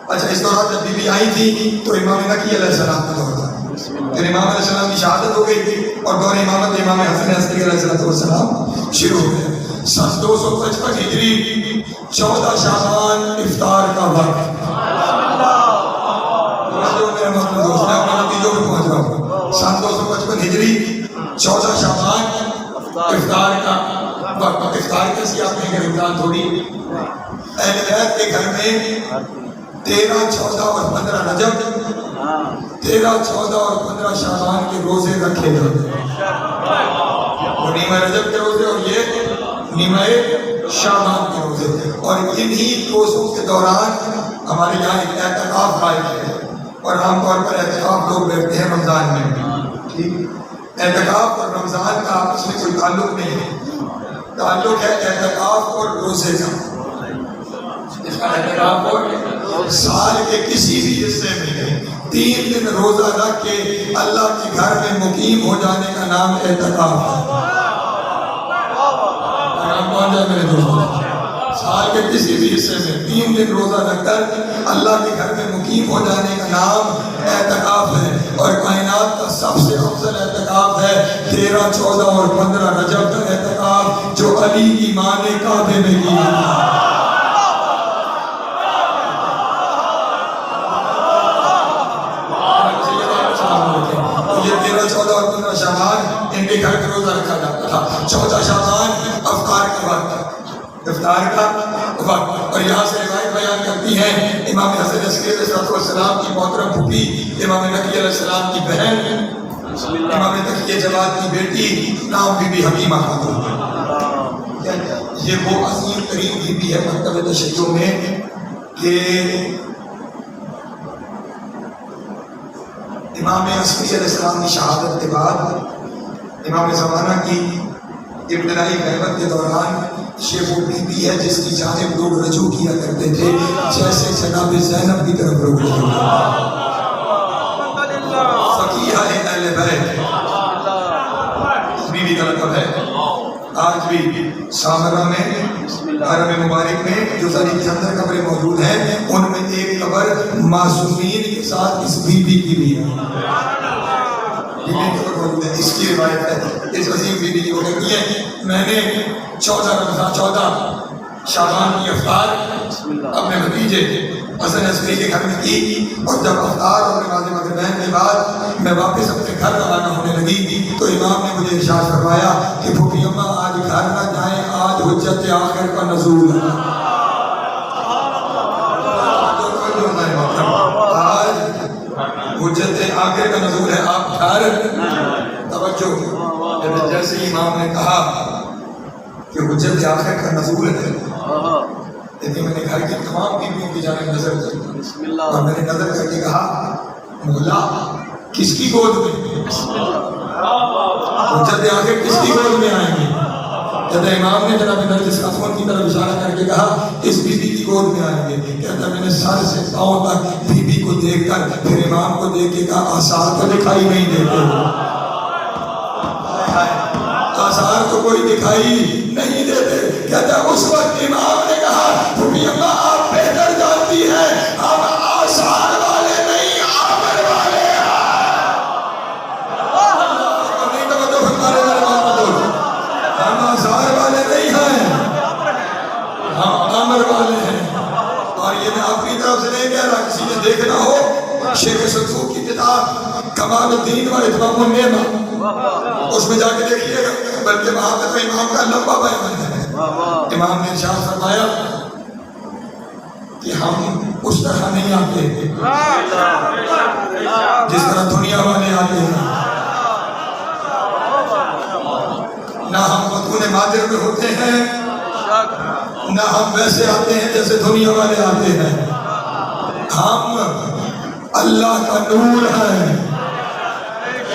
اچھا اس دوران جب بی بی آئی تھی تو امام نقی علیہ السلام کا دور تھا، پھر امام علیہ السلام کی شہادت ہو گئی تھی اور دور امامت امام حسن عسکری علیہ السلام شروع ہو گیا۔ سن 255 ہجری 14 شعبان افطار کا وقت، سن 255 ہجری 14 شعبان افطار کا وقت۔ افطار کیسی آپ کہیں گے، افطار تھوڑی، اہل بیت کے گھر میں 13، 14 اور 15 رجب، 13، 14 اور 15 شعبان کے روزے رکھے جاتے ہیں، وہ نیمہ رجب کے روزے اور یہ نیمہ شعبان کے روزے، اور انہی روزوں کے دوران ہمارے یہاں ایک اعتکاف قائم ہے، اور عام طور پر اعتکاف لوگ بیٹھتے ہیں رمضان میں، ٹھیک، اعتکاف اور رمضان کا آپس میں کوئی تعلق نہیں ہے، تعلق ہے اعتکاف اور روزے کا۔ اس کا اعتکاف اور سال کے کسی بھی حصے میں 3 دن روزہ رکھ کے اللہ کے گھر میں مقیم ہو جانے کا نام اعتکاف ہے۔ کون جائے میرے دوستوں، سال کے کسی بھی حصے میں 3 دن روزہ رکھ کر اللہ کے گھر میں مقیم ہو جانے کا نام اعتکاف ہے، اور کائنات کا سب سے افضل اعتکاف ہے 13، 14 اور 15 رجب کا اعتکاف، جو علی کی ماں نے کعبے میں کیا تھا۔ یہ 13، 14 اور 15 شعبان ان کے گھر میں روزہ رکھا جاتا تھا۔ 14 شعبان افطار کا وقت، افطار کا وقت، اور یہاں سے روایت بیان کرتی ہیں امام حسن عسکری علیہ السلام کی محترم پھوپھی، امام نقی علیہ السلام کی بہن، امام تقی جواد کی بیٹی، نام بی بی حکیمہ خاتون، یہ وہ عظیم ترین بی بی ہے مکتب تشیع میں کہ امام عسکری علیہ السلام کی شہادت کے بعد امام زمانہ کی ابتدائی غیبت کے دوران یہ وہ بی بی ہے جس کی جانب لوگ رجوع کیا کرتے تھے، جیسے جناب زینب کی طرف لوگ رجوع کرتے تھے، فقیہ اہل بیت، اس بی بی کا لقب ہے۔ آج بھی سامرا میں حرم مبارک میں جو ساری کے اندر قبریں موجود ہیں ان میں ایک قبر معصومین کے ساتھ اس بی بی کی بھی ہے. بی بی کی قبر موجود ہے. اس کی روایت ہے اس عظیم بی بی کی وہ کہتی ہے میں نے 14 شعبان کی افطار اپنے بھتیجے حسن عسکری کے گھر میں کی اور جب افطار اور نماز مغربین کے بعد میں واپس اپنے گھر روانہ ہونے لگی تو امام نے مجھے ارشاد فرمایا کہ پھوپھی اماں آج گھر نہ جائیں آج حجت آخر کا نزول ہے. آج حجت آخر کا نزول ہے آپ گھر توجہ. جیسے امام نے کہا کہ حجت آخر کا نزول ہے لیکن میں نے گھر کی تمام بیویوں کی جانب نظر کی اور میں نے نظر کر کے کہا مولا کس کی گود میں حجت آخر کس کی گود میں آئیں گے؟ کہتا امام نے جناب نرجس خاتون کی طرف اشارہ کر کے کہا اس بی بی کی گود میں آئیں گے. کہتا میں نے سر سے پاؤں تک بی بی کو دیکھ کر پھر امام کو دیکھ کے کہا آثار تو دکھائی نہیں دیتے آثار تو کوئی دکھائی نہیں دیتے. کہتا اس وقت امام نے کہا پھوپھی اماں آپ بہتر جانتی ہیں ہم آثار والے نہیں عامر والے ہم آثار والے نہیں ہیں ہم عامر والے ہیں. اور یہ میں اپنی طرف سے نہیں کہہ رہا کسی نے دیکھنا ہو شیخ صدوق کی کتاب کمال الدین و اتمام النعمہ اس میں جا کے دیکھیے گا بلکہ وہاں پہ تو امام کا لمبا بیان ہے. امام نے ارشاد فرمایا کہ ہم اس طرح نہیں آتے جس طرح دنیا والے آتے ہیں. نہ ہم بطون مادر میں ہوتے ہیں نہ ہم ویسے آتے ہیں جیسے دنیا والے آتے ہیں. ہم اللہ کا نور ہے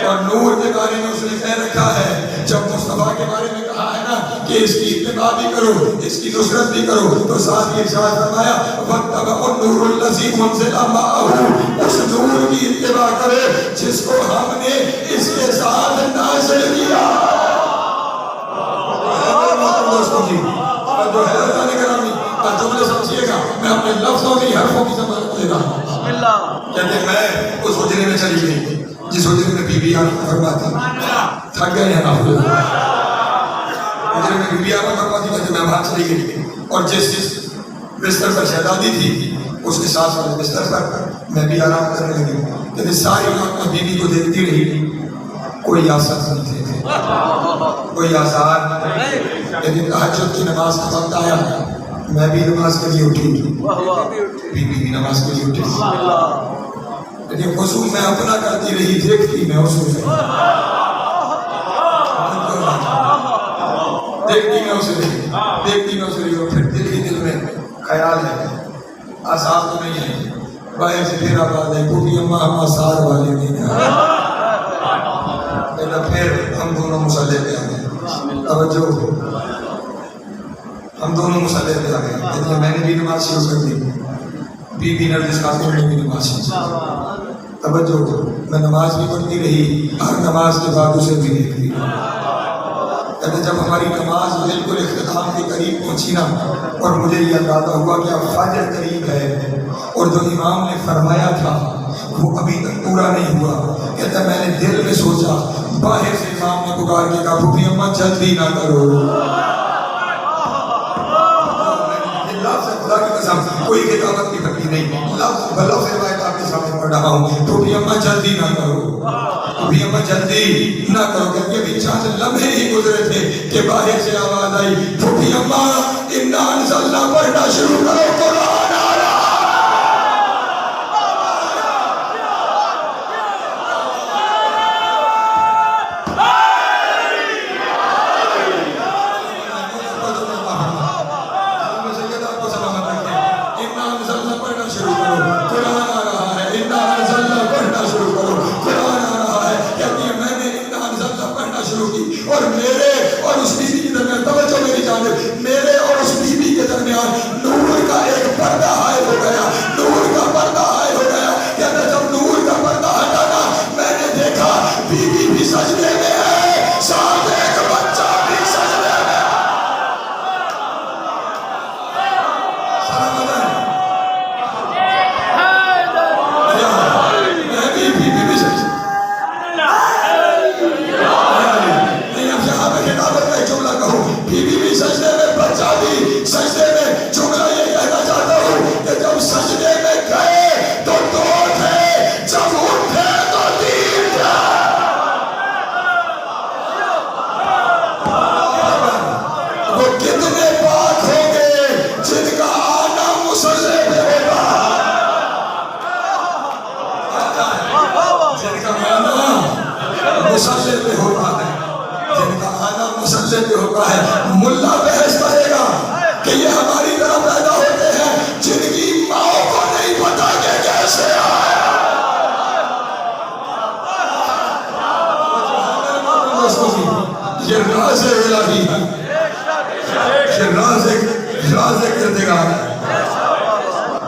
اور نور کے بارے میں اس نے کہہ رکھا ہے جب مصطفیٰ کے بارے میں کہا ہے نا کہ اس کی اتباع بھی کرو اس کی نصرت بھی کرو تو ساتھ ہی ارشاد فرمایا وَاتَّبَعُوا النُّورَ الَّذِي أُنزِلَ مَعَهُ اس نور کی اتباع کرے جس کو ہم نے اس کے ساتھ نازل کیا. دوستوں جی جو ہے اللہ نے کرامی اور جملے سمجھیے گا میں اپنے لفظوں کی حرفوں کی سمجھ لے رہا ہوں. کہتے میں اس حجرے میں چلی گئی جس حجرے میں بی بی آنا فرماتی تھک گئے ہیں آپ لوگ حجرے میں بی بی آنا فرماتی کہتے میں وہاں چلی گئی اور جس بستر پر شہزادی تھی اس کے ساتھ والے بستر پر میں بھی آرام کرنے لگی. کہتے ساری رات میں بی بی کو دیکھتی رہی کوئی آثار نہیں تھے کوئی آثار. لیکن تہجد کی نماز کا وقت آیا میں بھی نماز کے لیے اٹھی بی بی بھی نماز کے لیے اٹھی لیکن وضو میں اپنا کرتی رہی دیکھتی میں اس میں دیکھتی میں اسے رہی اور پھر دل ہی دل میں خیال ہے آثار تو نہیں ہے. باہر سے پھر آواز ہے پھوپھی اماں ہم آثار والے نہیں ہیں. پھر ہم دونوں مصلی پہ آ گئے. توجہ ہم دونوں مصلی پہ آ گئے. کہتے ہیں میں نے بھی نماز شروع کر دی بی بی نرجس خاتون نے بھی نماز شروع کر دی. توجہ میں نماز بھی پڑھتی رہی ہر نماز کے بعد اسے بھی دیکھتی. کہتے جب ہماری نماز بالکل اختتام کے قریب پہنچی نا اور مجھے یہ اندازہ ہوا کہ اب فجر قریب ہے اور جو امام نے فرمایا تھا وہ ابھی تک پورا نہیں ہوا. کہتا میں نے دل میں سوچا باہر سے امام نے پکار کے کہا پھوپھی اماں جلدی نہ کرو. لفظ خدا کی قسم کوئی کتابت کی پڑھی نہیں لفظ بلفظ روایت آپ کے سامنے پڑھ رہا ہوں. پھوپھی اماں جلدی نہ کرو پھوپھی اماں جلدی نہ کرو. کہتے ابھی چند لمحے ہی گزرے تھے کہ باہر سے آواز آئی پھوپھی اماں انا انزلنا پڑھنا شروع کرو قرآن آ رہا. اور میرے اور اس بیوی کے درمیان توجہ میری جانب میرے اور اس بیوی کے درمیان نور کا ایک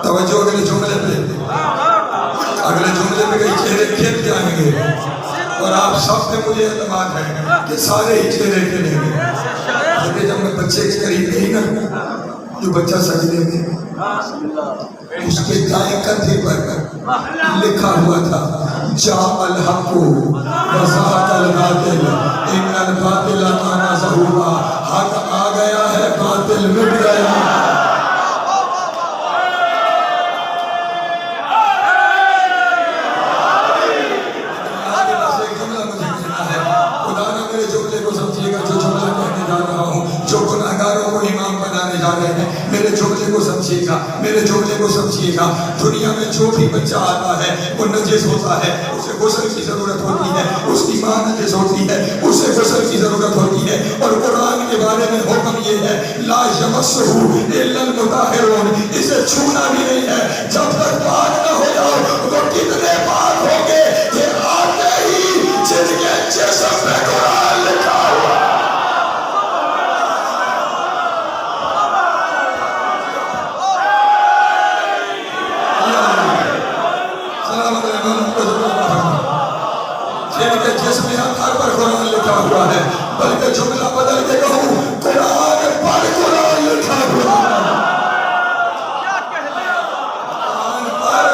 توجہ اگلے جملے پہ کئی چہرے کھل جائیں گے اور آپ سب پہ مجھے اعتماد ہے کہ سارے ہی چہرے کھلیں گے. کیونکہ جب میں بچے کے قریب گئی نا جو بچہ سجدے میں اس کے دائیں کندھے پر لکھا ہوا تھا جاء الحق وزهق الباطل ان الباطل کان زہوقا. حق آ گیا ہے باطل مٹ گیا. میرے جملے کو سمجھیے گا, میرے جملے کو سمجھیے گا. دنیا میں جو بھی بچہ آتا ہے وہ نجس ہوتا ہے, اسے غسل کی ضرورت ہوتی ہے, اس کی ماں نجس ہوتی ہے, اسے غسل کی ضرورت ہوتی ہے. اور قرآن کے بارے میں حکم یہ ہے لا یمسہ الا المطہرون, اسے چھونا بھی نہیں ہے جب تک پاک نہ ہو جاؤ. وہ کتنے پاک ہوں گے کہ آتے ہی جن کے جسم میں قرآن لکھا ہوا. جس میں ہر پر قرآن لکھا ہوا ہے, بلکہ جملہ بدل کے کہوں قرآن پر قرآن لکھا ہوا ہے. قرآن پر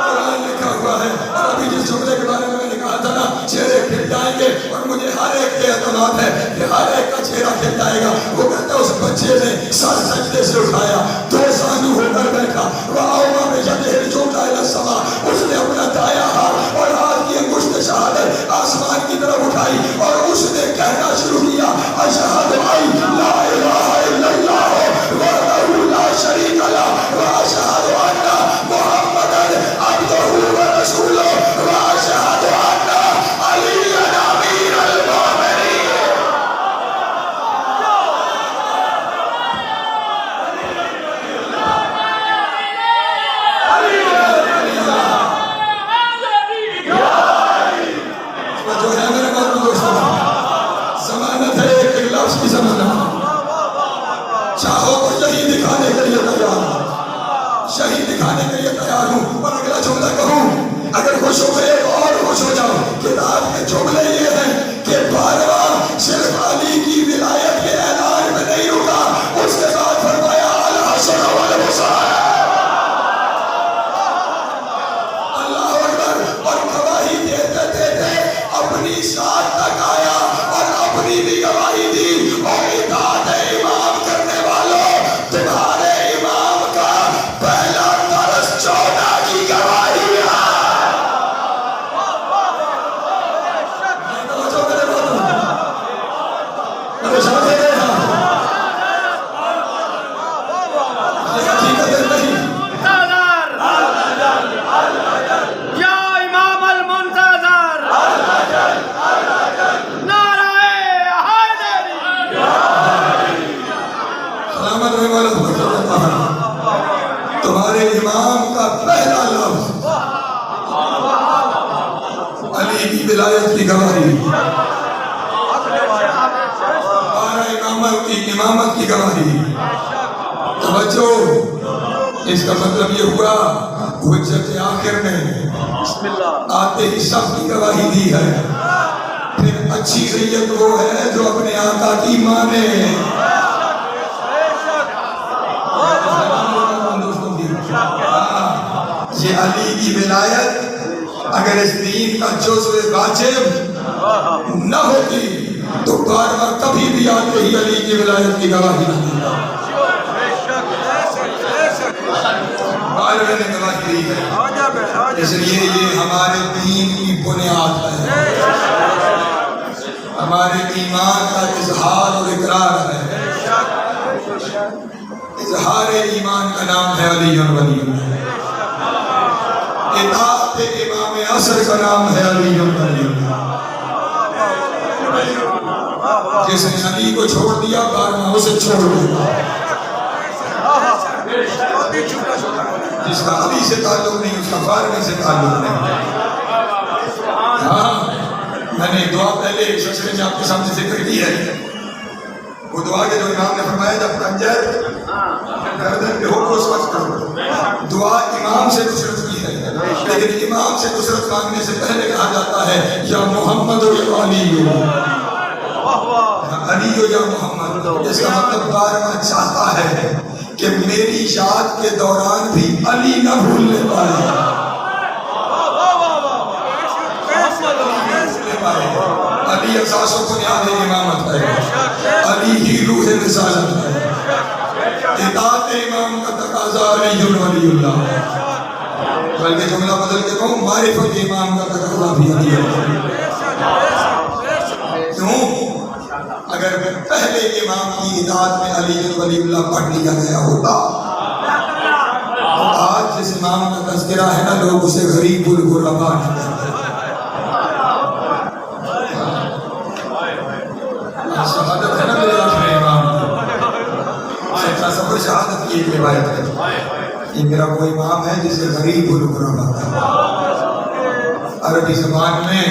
قرآن لکھا ہوا ہے. اور ابھی جس جملے کے بارے میں نے کہا تھا نا چہرے کھل جائیں گے, اور مجھے ہر ایک پہ اعتماد ہے کہ ہر ایک کا چہرہ کھل جائے گا. وہ کہتا ہے اس بچے نے سر سجدے سے اٹھایا, دو زانو ہو کر بیٹھا, وَأَوْمَا بِيَدِهِ الْجُمْلَةَ إِلَى السَّمَاءِ, اس نے اپنا دایاں ہاتھ اور ہاتھ کی انگشت شہادت آسمان کی طرف اٹھائی اور اس نے کہنا شروع کیا اشہد ان لا الہ الا اللہ وحدہ لا شریک لہ واشہد ان محمدا عبدہ ورسولہ واشہد ان علیٰ امیر المومنین. چاہو تو شہید دکھانے کے لیے تیار ہوں, شہید دکھانے کے لیے تیار ہوں. اور اگلا جملہ کہوں, اگر خوش ہو گئے تو اور خوش ہو جاؤ. کتاب کے جملے یہ ہیں کہ 12واں صرف علی کی ولایت کے اعلان میں نہیں رکا, اس کے بعد فرمایا الحسن والحسین. اللہ اکبر. اور گواہی دیتے دیتے اپنی ذات تک آیا اور اپنی بھی گواہی دی. اور اطاعت امام کرنے والوں, تمہارے امام کا پہلا درس 14 کی گواہی ہے. تمہارے امام کا پہلا لفظ علی کی ولایت کی گواہی, امامت کی گواہی. توجہ, اس کا مطلب یہ ہوا حجت آخر نے آتے ہی سب کی گواہی دی ہے. پھر اچھی ریت وہ ہے جو اپنے آقا کی مانے. یہ علی کی ولایت اگر اس دین کا جزو واجب نہ ہوتی تو 12واں کبھی بھی آتے ہی علی کی ولایت کی گواہی نہ دیتا. 12ویں نے گواہی دی ہے, اس لیے یہ ہمارے دین کی بنیاد ہے, ہمارے ایمان کا اظہار اور اقرار ہے. اظہار ایمان کا نام ہے علی ولی اللہ, اطاعت امام عصر کا نام ہے علی ولی اللہ. جس نے علی کو چھوڑ دیا 12واں اسے چھوڑ دیا. جس کا علی سے تعلق نہیں اس کا 12ویں سے تعلق نہیں. ہاں, میں نے دعا پہلے سلسلے میں آپ کے سامنے ذکر کی ہے. وہ دعا کے جو امام نے فرمایا جب کنجر گردن پہ ہو تو اس وقت کرو. دعا دعا امام سے نصرت کی ہے، لیکن امام سے نصرت مانگنے سے پہلے کہا جاتا ہے یا محمد و یا علی علی یا محمد، اس کا مطلب بارہواں چاہتا ہے کہ میری یاد کے دوران بھی علی نہ بھولنے پائے، علی اساس و بنیاد امامت ہے، علی ہی روح رسالت ہے، اطاعت امام کا تقاضا علی ولی اللہ، بلکہ جملہ بدل کے کہوں معرفت امام کا تقاضا بھی علی کیوں؟ اگر پہلے امام کی اطاعت میں علی ولی اللہ پڑھ لیا گیا ہوتا تو آج جس امام کا تذکرہ ہے نا لوگ اسے غریب الغربا کہتے ہیں، شہادت ہے نا میرے اپنے امام سچا سفر شہادت کی ایک روایت ہے، یہ میرا وہ امام ہے جسے غریب الغربا کہتے ہیں، عربی زبان میں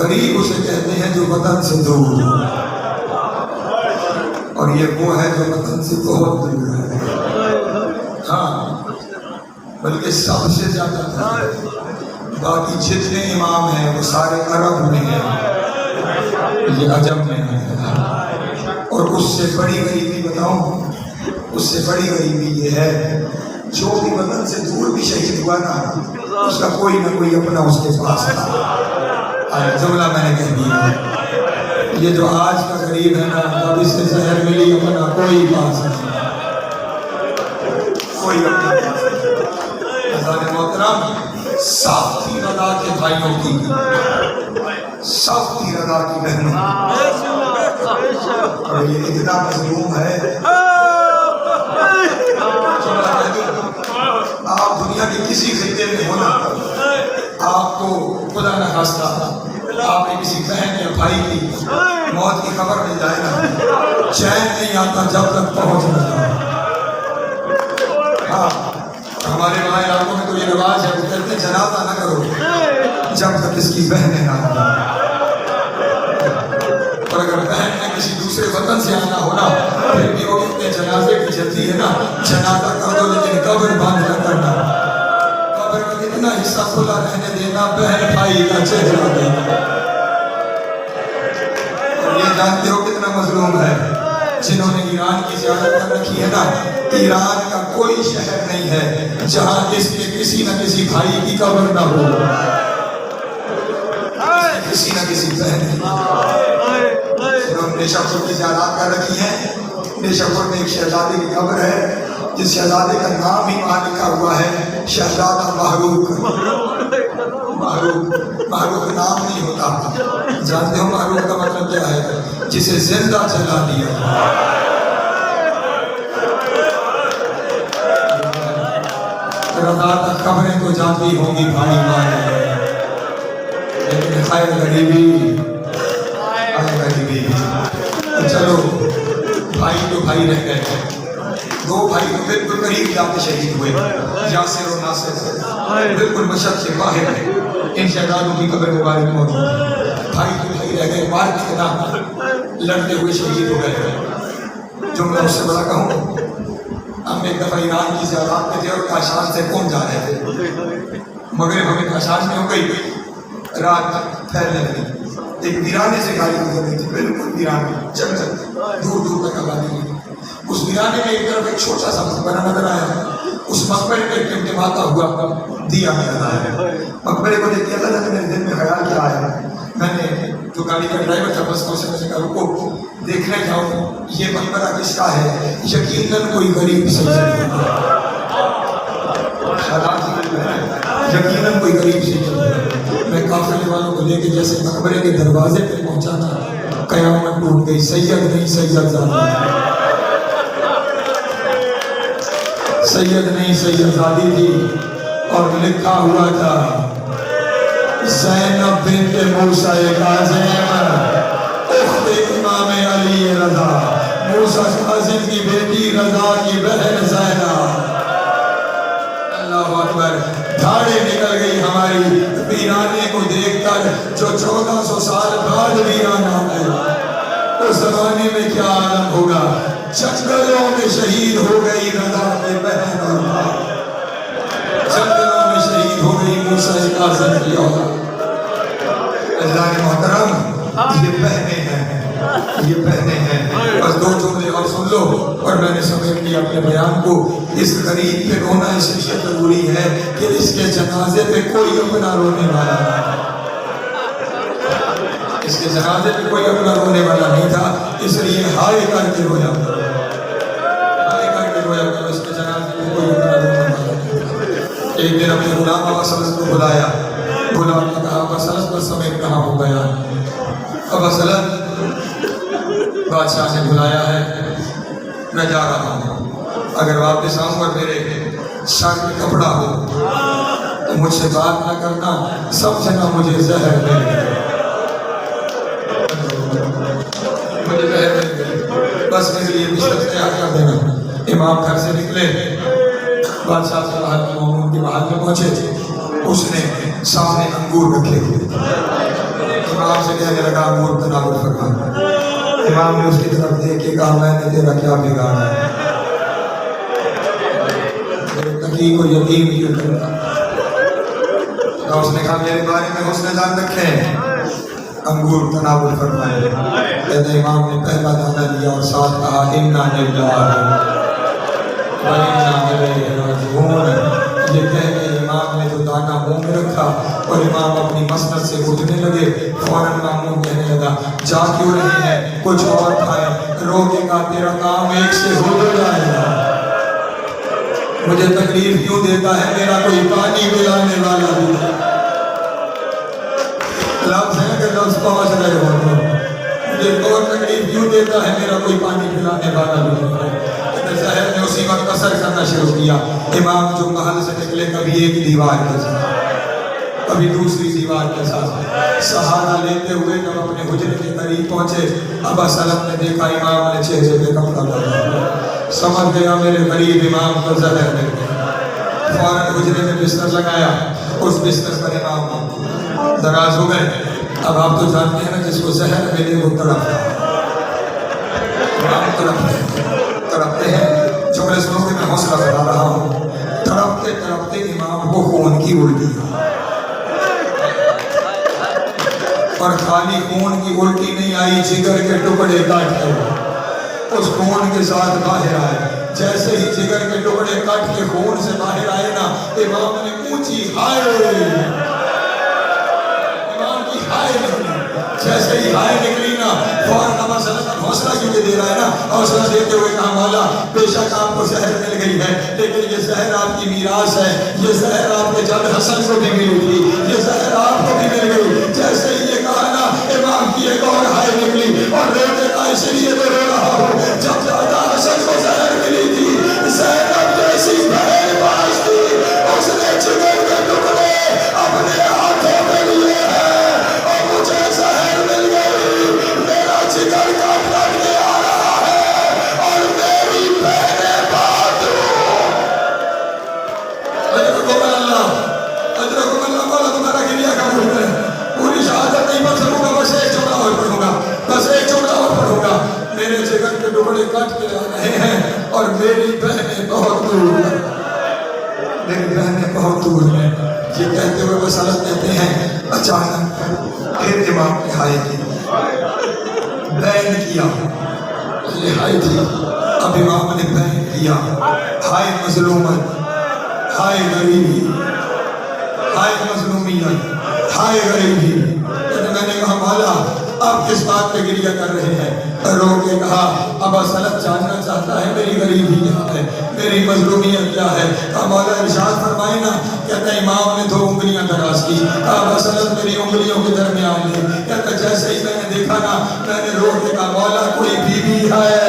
غریب اسے کہتے ہیں جو وطن سے دور، اور یہ وہ ہے جو وطن سے بہت دور ہے، ہاں بلکہ سب سے زیادہ تھا، باقی جتنے امام ہیں وہ سارے عرب میں ہیں، یہ عجم میں ہے، اور اس سے بڑی غریبی بتاؤں، اس سے بڑی غریبی یہ ہے جو بھی وطن سے دور بھی شہید ہوا نا اس کا کوئی نہ کوئی اپنا اس کے پاس تھا، جملہ میں نے کہہ دیا، یہ جو آج کا غریب ہے نا اب اس سے زہر ملی اپنا کوئی پاس نہیں، کوئی اپنا پاس نہیں، حضرت محترم صاف تھی رضا کے بھائیوں کی، صاف تھی رضا کی بہنوں، اور یہ اتنا مظلوم ہے، آپ دنیا کے کسی خطے میں ہونا آپ کو خدا نہ خواستہ آپ نے کسی بہن یا بھائی کی موت کی خبر مل جائے نا چین نہیں آتا جب تک پہنچ نہ جائے، ہاں ہمارے وہاں علاقوں میں تو یہ رواج ہے وہ کہتے ہیں جنازہ نہ کرو جب تک اس کی بہنیں نہ آئیں، اور اگر بہن نے کسی دوسرے وطن سے آنا ہونا پھر بھی وہ کہتے ہیں جنازے کی جلدی ہے نا جنازہ کر دو لیکن قبر بند نہ کرنا، قبر میں اتنا حصہ کھلا رہنے دینا بہن بھائی کا چہرہ دینا، اور یہ جانتے ہو کتنا مظلوم ہے جنہوں نے ایران کی زیارت کر رکھی ہے نا، ایران کا کوئی شہر نہیں ہے جہاں اس کے کسی نہ کسی بھائی کی قبر نہ ہو، کسی نہ کسی بہن کی، انہوں نے نیشاپور کی زیارت کر رکھی ہے، نیشاپور میں ایک شہزادے کی قبر ہے جس شہزادے کا نام ہی وہاں لکھا ہوا ہے شہزادہ محروق، محروق نام نہیں ہوتا، جانتے ہو محروق کا مطلب کیا ہے؟ جسے زندہ جلا دیا، رضا تک قبریں تو جاتی ہوں گی بھائی مانے، لیکن خیر غریبی چلو بھائی تو بھائی رہ گئے، دو بھائی تو بالکل قریب جاتے شہید ہوئے، یاسر و ناصر بالکل مشہد سے باہر ہے، ان شہزادوں کی قبر مبارک موجود ہے، بھائی تو بھائی رہ گئے، مار کے خلاف لڑتے ہوئے شہید ہو گئے، جو میں اس سے بڑا کہوں ہم ایک دفعہ ایران کی زیارت میں تھے اور کاشان سے قم جا رہے تھے، مغرب ہمیں کاشان میں ہو گئی، رات پھیلنے لگی، ایک ویرانے سے گاڑی گزر رہی تھی، بالکل ویرانے جنگل دور دور تک آبادی نہیں، اس ویرانے میں ایک طرف ایک چھوٹا سا مقبرہ نظر آیا، اس مقبرے پہ ٹمٹماتا ہوا دیا نظر آیا، مقبرے کو دیکھ کے اللہ نے میرے دل میں خیال کیا آیا، میں نے جو گاڑی کا ڈرائیور تھا بس کو سے کہا رکو دیکھنے جاؤ یہ مقبرہ کس کا ہے، یقیناً کوئی غریب سید ہوگا، یقیناً کوئی غریب سید ہوگا، میں قافلے والوں کو لے کے جیسے مقبرے کے دروازے پہ پہنچا تھا قیامت ٹوٹ گئی، سید نہیں سید زادی، سید نہیں سید زادی تھی، اور لکھا ہوا تھا زینب بنت موسیٰ کاظم اخت امام علی رضا، موسیٰ کاظم کی بیٹی رضا کی بہن زینب، اللہ اکبر، دھاڑے نکل گئی ہماری ویرانے کو دیکھ کر جو 1400 سال بعد ویرانہ ہے، اس زمانے میں کیا عالم ہوگا، جنگلوں میں شہید ہو گئی رضا کی بہن اور بھائی، یہ بہنے ہیں، یہ بہنے ہیں۔ بس دو جملے اور سن لو اور میں نے سمیٹ لیا اپنے بیان کو۔ اس غریب پہ رونا اس لیے ضروری ہے کہ اس کے جنازے پہ کوئی اپنا رونے والا نہیں تھا، اس کے جنازے پہ کوئی اپنا رونے والا نہیں تھا، اس لیے ہائے کر کے رویا، ہائے کر کے رویا، اس کے جنازے پہ کوئی اپنا رونے والا نہیں تھا۔ ایک دن اپنے غلام ابا سلس کو بلایا، غلام نے کہا ابا سلس بس سمیت کہاں ہو گیا؟ ابا سلس بادشاہ نے بلایا ہے، میں جا رہا ہوں، اگر واپس آؤں اور میرے سر میں کپڑا ہو تو مجھ سے بات نہ کرنا، سمجھنا مجھے زہر مل گیا، مجھے زہر مل گیا، بس میرے لیے بستر تیار کر دینا۔ امام گھر سے نکلے، بادشاہ سے باہر کے معمول کے باہر میں پہنچے، اس نے سامنے انگور رکھے ہوئے، امام سے کہنے لگا انگور تناول فرما۔ امام نے اس کی طرف دیکھ کے کہا میں نے تیرا کیا بگاڑا ہے، میرے تقی کو یقین کیوں کرتا؟ اور اس نے کہا میرے بارے میں حسن جان رکھیں، انگور تناول فرمائے۔ کہتے امام نے پہلا دانہ لیا اور ساتھ کہا انا للہ و انا الیہ راجعون۔ یہ کہہ کے امام نے جو دانہ منہ میں رکھا اور امام اپنی مسند سے اٹھنے لگے، فوراً مامون کہنے لگا جا کیوں رہی ہے، کچھ اور کھائے، روکے گا تیرا کام ایک سے ہو جائے گا، مجھے تکلیف کیوں دیتا ہے، میرا کوئی پانی پلانے والا بھی ہے۔ لفظ ہے کہ لفظ پہنچ رہے ہو، مجھے اور تکلیف کیوں دیتا ہے، میرا کوئی پانی پلانے والا بھی ہے۔ زہر نے اسی وقت اثر کرنا شروع کیا۔ امام جو محل سے نکلے، کبھی ایک دیوار کے ساتھ، کبھی دوسری دیوار کے ساتھ، سہارا لیتے ہوئے جب اپنے حجرے کے قریب پہنچے، ابا سلم نے دیکھا امام نے چہرے پہ کپڑا ڈالا، سمجھ گیا میرے غریب امام کو زہر مل گیا۔ فوراً حجرے میں بستر لگایا، اس بستر پر امام دراز ہو گئے۔ اب آپ تو جانتے ہیں نا جس کو زہر ملے وہ تڑپتا ہے، امام تڑپتے ہیں، جملے سنو کہ میں حوصلہ بنا رہا ہوں، تڑپتے تڑپتے امام کو خون کی الٹی، اور خالی خون کی الٹی نہیں آئی، جگر کے ٹکڑے کاٹ کر اس خون کے ساتھ باہر آئے۔ جیسے ہی جگر کے ٹکڑے کاٹ کے خون سے باہر آئے نا، امام نے اونچی ہائے، امام کی ہائے نکلی، جیسے ہی ہائے نکلی نا، فوراً ابا سلم حوصلہ کیونکہ دے رہا ہے نا، حوصلہ دیتے ہوئے کہا مولا بے شک آپ کو زہر مل گئی ہے، لیکن یہ زہر آپ کی میراث ہے، یہ زہر آپ کے جد حسن کو بھی ملی تھی، یہ زہر آپ کو بھی مل گئی۔ جیسے ہی یہ کہا نا، امام کی ایک اور ہائے نکلی، اور روتے کا اس لیے تو رو رہا ہوں، جب جد حسن کو زہر ملی تھی، زینب جیسی بہن باز تھی، اس نے جگر کے ٹکڑے اپنے ہاتھوں میں لیے ہیں، اور مجھے زہر مل گئی، میرا جگر کا پھٹنے آ رہا ہے، اور میری بہنیں بات اجرکم اللہ، اجرکم اللہ، مولا تمہارا گریہ قبول کرے۔ پوری شہادت نہیں پڑھ سکوں گا، بس ایک جملہ اور پڑھوں گا، بس ایک جملہ اور پڑھوں گا۔ میرے جگر کے ٹکڑے کٹ کے آ رہے ہیں، اور میری بہنیں بہت دور ہیں، میری بہنیں بہت دور ہیں۔ یہ کہتے ہوئے مسلط کہتے ہیں اچانک پھر امام نے ہائے کی، بین کیا، یہ ہائے تھی، اب امام نے بین کیا، ہائے مظلومت، ہائے غریبی، ہائے مظلومیت، ہائے غریبی۔ میں نے کہا مولا آپ کس بات پہ گریہ کر رہے ہیں؟ رو کے کہا ابا سلم جاننا چاہتا ہے میری غریبی کیا ہے، میری مظلومیت کیا ہے۔ کہا مولا ارشاد فرمائے نا۔ کہتا امام نے 2 انگلیاں دراز کی، کہا ابا سلم میری انگلیوں کے درمیان لی۔ کہتا جیسے ہی میں نے دیکھا نا، میں نے رو کے کہا مولا کوئی بیوی ہے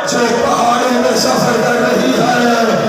جو پہاڑوں میں سفر کر رہی ہے،